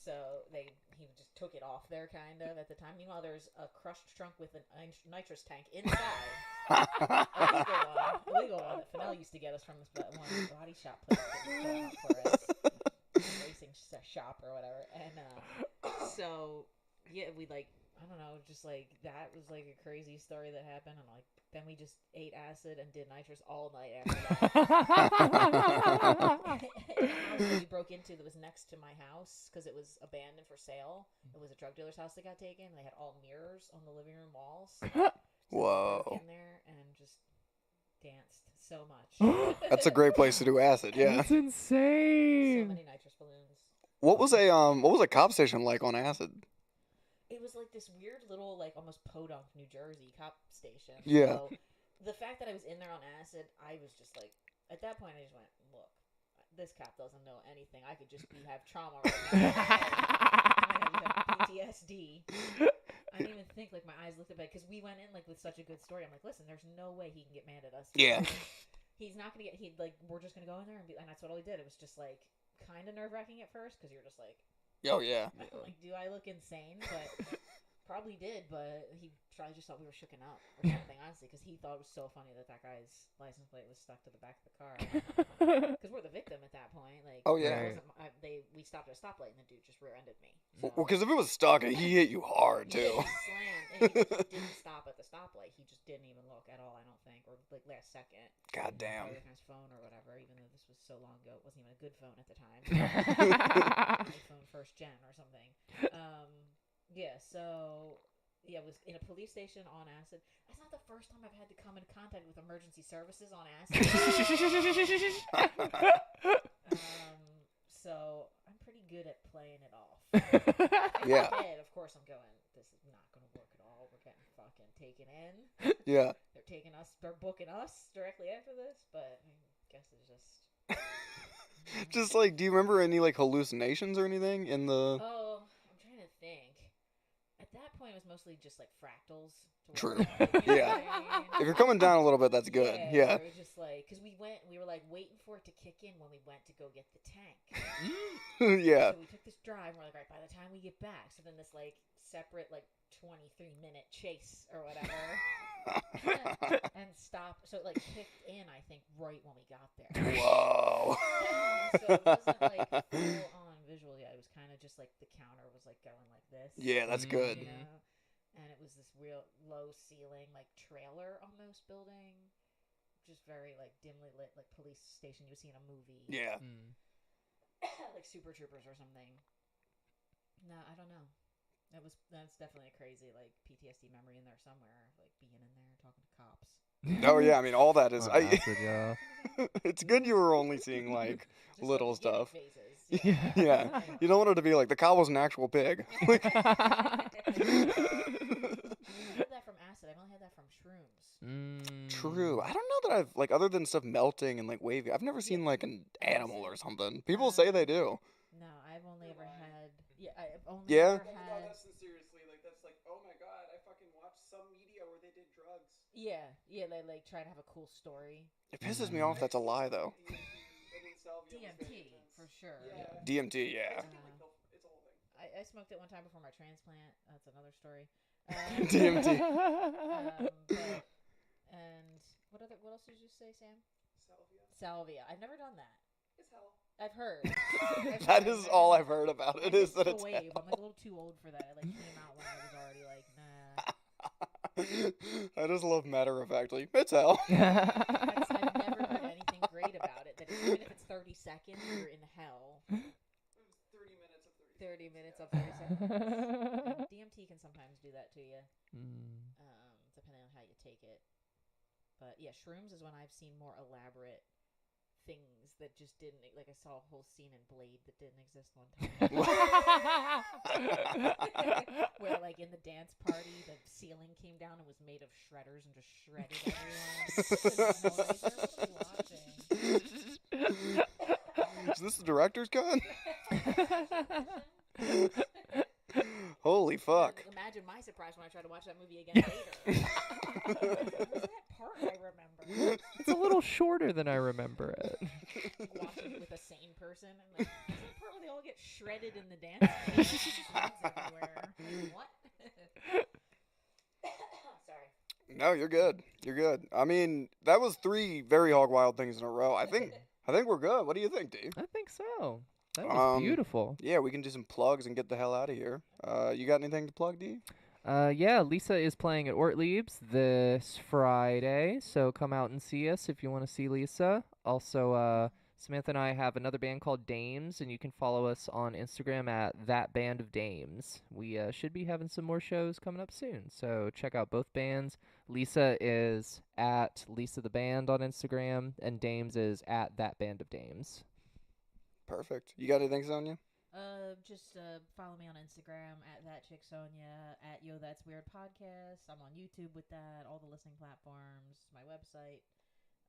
H: so he just took it off there, kind of at the time. Meanwhile, there's a crushed trunk with a nitrous tank inside. illegal one that Fennell used to get us from this one body shop place that was going out for us, racing shop or whatever. And so yeah, we like. I don't know, just like that was like a crazy story that happened, and like then we just ate acid and did nitrous all night after that. The house that we broke into that was next to my house because it was abandoned for sale. It was a drug dealer's house that got taken. They had all mirrors on the living room walls. So
D: Whoa.
H: we broke in there and just danced so much.
D: That's a great place to do acid. Yeah.
E: That's insane.
H: So many nitrous balloons.
D: What was a cop station like on acid?
H: It was like this weird little, like, almost podunk New Jersey cop station.
D: Yeah.
H: So the fact that I was in there on acid, I was just like, at that point, I just went, look, this cop doesn't know anything. I could just have trauma right now. I have PTSD. I didn't even think, like, my eyes looked at bed, because we went in, like, with such a good story. I'm like, listen, there's no way he can get mad at us.
D: Yeah.
H: He's not going to we're just going to go in there, and that's what all he did. It was just, like, kind of nerve-wracking at first, because you're just like,
D: Oh yeah.
H: like, do I look insane? But probably did. But he probably just thought we were shooken up or something. Honestly, because he thought it was so funny that guy's license plate was stuck to the back of the car. Because we're the victim at that point. Like,
D: Oh, yeah.
H: We stopped at a stoplight and the dude just rear-ended me.
D: Well, because if it was stuck, he hit you hard too.
H: Yeah, he slammed, and he just didn't stop at the stoplight. He just didn't even look at all. I don't think, or like last second.
D: God damn.
H: Probably on his phone or whatever. Even though this was so long ago, it wasn't even a good phone at the time. iPhone first gen or something. Yeah, so yeah, it was in a police station on acid. That's not the first time I've had to come in contact with emergency services on acid. So I'm pretty good at playing it off.
D: Yeah.
H: In my head, of course, I'm going, this is not going to work at all. We're getting fucking taken in.
D: Yeah.
H: They're booking us directly after this, but I guess it's just.
D: Just like, do you remember any like hallucinations or anything in the?
H: Oh, I'm trying to think. At that point, it was mostly just like fractals.
D: True.
H: You know
D: Yeah.
H: what I mean?
D: If you're coming down a little bit, that's good. Yeah.
H: It was just like, because we were like waiting for it to kick in when we went to go get the tank.
D: Yeah.
H: So we took this drive, and we're like, right, by the time we get back, so then this like separate like 23-minute chase or whatever. And stop. So it like kicked in, I think, right when we got there.
D: Whoa.
H: So it wasn't like full on visual yet. It was kind of just like the counter was like going like this.
D: Yeah, that's good.
H: You know? And it was this real low ceiling, like trailer almost building, just very like dimly lit, like police station you would see in a movie.
D: Yeah.
H: Like Super Troopers or something. No, I don't know. That's definitely a crazy like PTSD memory in there somewhere, like being in there talking to cops.
D: Oh yeah, I mean all that is.
E: On acid, yeah.
D: It's good you were only seeing like
H: Just,
D: little
H: like,
D: stuff.
H: faces.
D: Yeah. You don't want it to be like the cow was an actual pig. Like,
H: I had that from acid. I've only had that from shrooms.
D: true. I don't know that I've like other than stuff melting and like wavy. I've never seen like an animal or something. People say they do.
H: No, I've only ever had. Yeah, I've only
D: Yeah?
H: ever had.
B: Seriously, like that's like, oh my god, I fucking watched some media where they did drugs.
H: Yeah, they like try to have a cool story.
D: It pisses me off that's a lie, though.
H: DMT, for sure.
D: DMT, yeah.
H: I smoked it one time before my transplant. That's another story.
D: DMT.
H: And what else did you say, Sam? Salvia. I've never done that. It's hell. I've heard.
D: That is all I've heard about it, is that
H: the
D: it's
H: wave.
D: hell.
H: I'm like a little too old for that. It like came out when I was already like, nah.
D: I just love matter of factly. It's hell.
H: I've never heard anything great about it. That even if it's 30 seconds, you're in hell. 30 minutes of 30 seconds. And DMT can sometimes do that to you, depending on how you take it. But yeah, shrooms is when I've seen more elaborate things that just didn't, like I saw a whole scene in Blade that didn't exist one time. Where like in the dance party, the ceiling came down and was made of shredders and just shredded everyone.
D: Is this the director's cut? Holy fuck.
H: Imagine my surprise when I tried to watch that movie again later. Where's that part I remember?
E: It's a little shorter than I remember it.
H: Watching it with a sane person. And like, is that part where they all get shredded in the dance? Everywhere. Like, what? Sorry.
D: No, you're good. You're good. I mean, that was 3 very hog wild things in a row. I think we're good. What do you think, D?
E: I think so. That was beautiful.
D: Yeah, we can do some plugs and get the hell out of here. You got anything to plug, D?
E: Yeah, Lisa is playing at Ortlieb's this Friday, so come out and see us if you want to see Lisa. Also, Samantha and I have another band called Dames, and you can follow us on Instagram at thatbandofdames. We should be having some more shows coming up soon, so check out both bands. Lisa is at Lisa the Band on Instagram, and Dames is at thatbandofdames.
D: Perfect. You got anything, Sonia?
H: Just follow me on Instagram at thatchicksonia, at Yo That's Weird Podcast. I'm on YouTube with that, all the listening platforms, my website.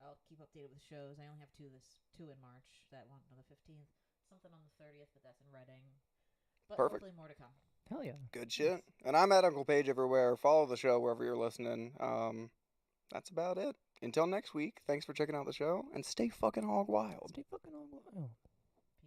H: I'll keep updated with shows. I only have two in March. That one on the 15th, something on the 30th, but that's in Reading. But
D: Perfect.
H: hopefully more to come.
E: Hell yeah.
D: Good shit. And I'm at Uncle Paige everywhere. Follow the show wherever you're listening. That's about it. Until next week, thanks for checking out the show, and stay fucking hog wild.
E: Stay fucking hog wild.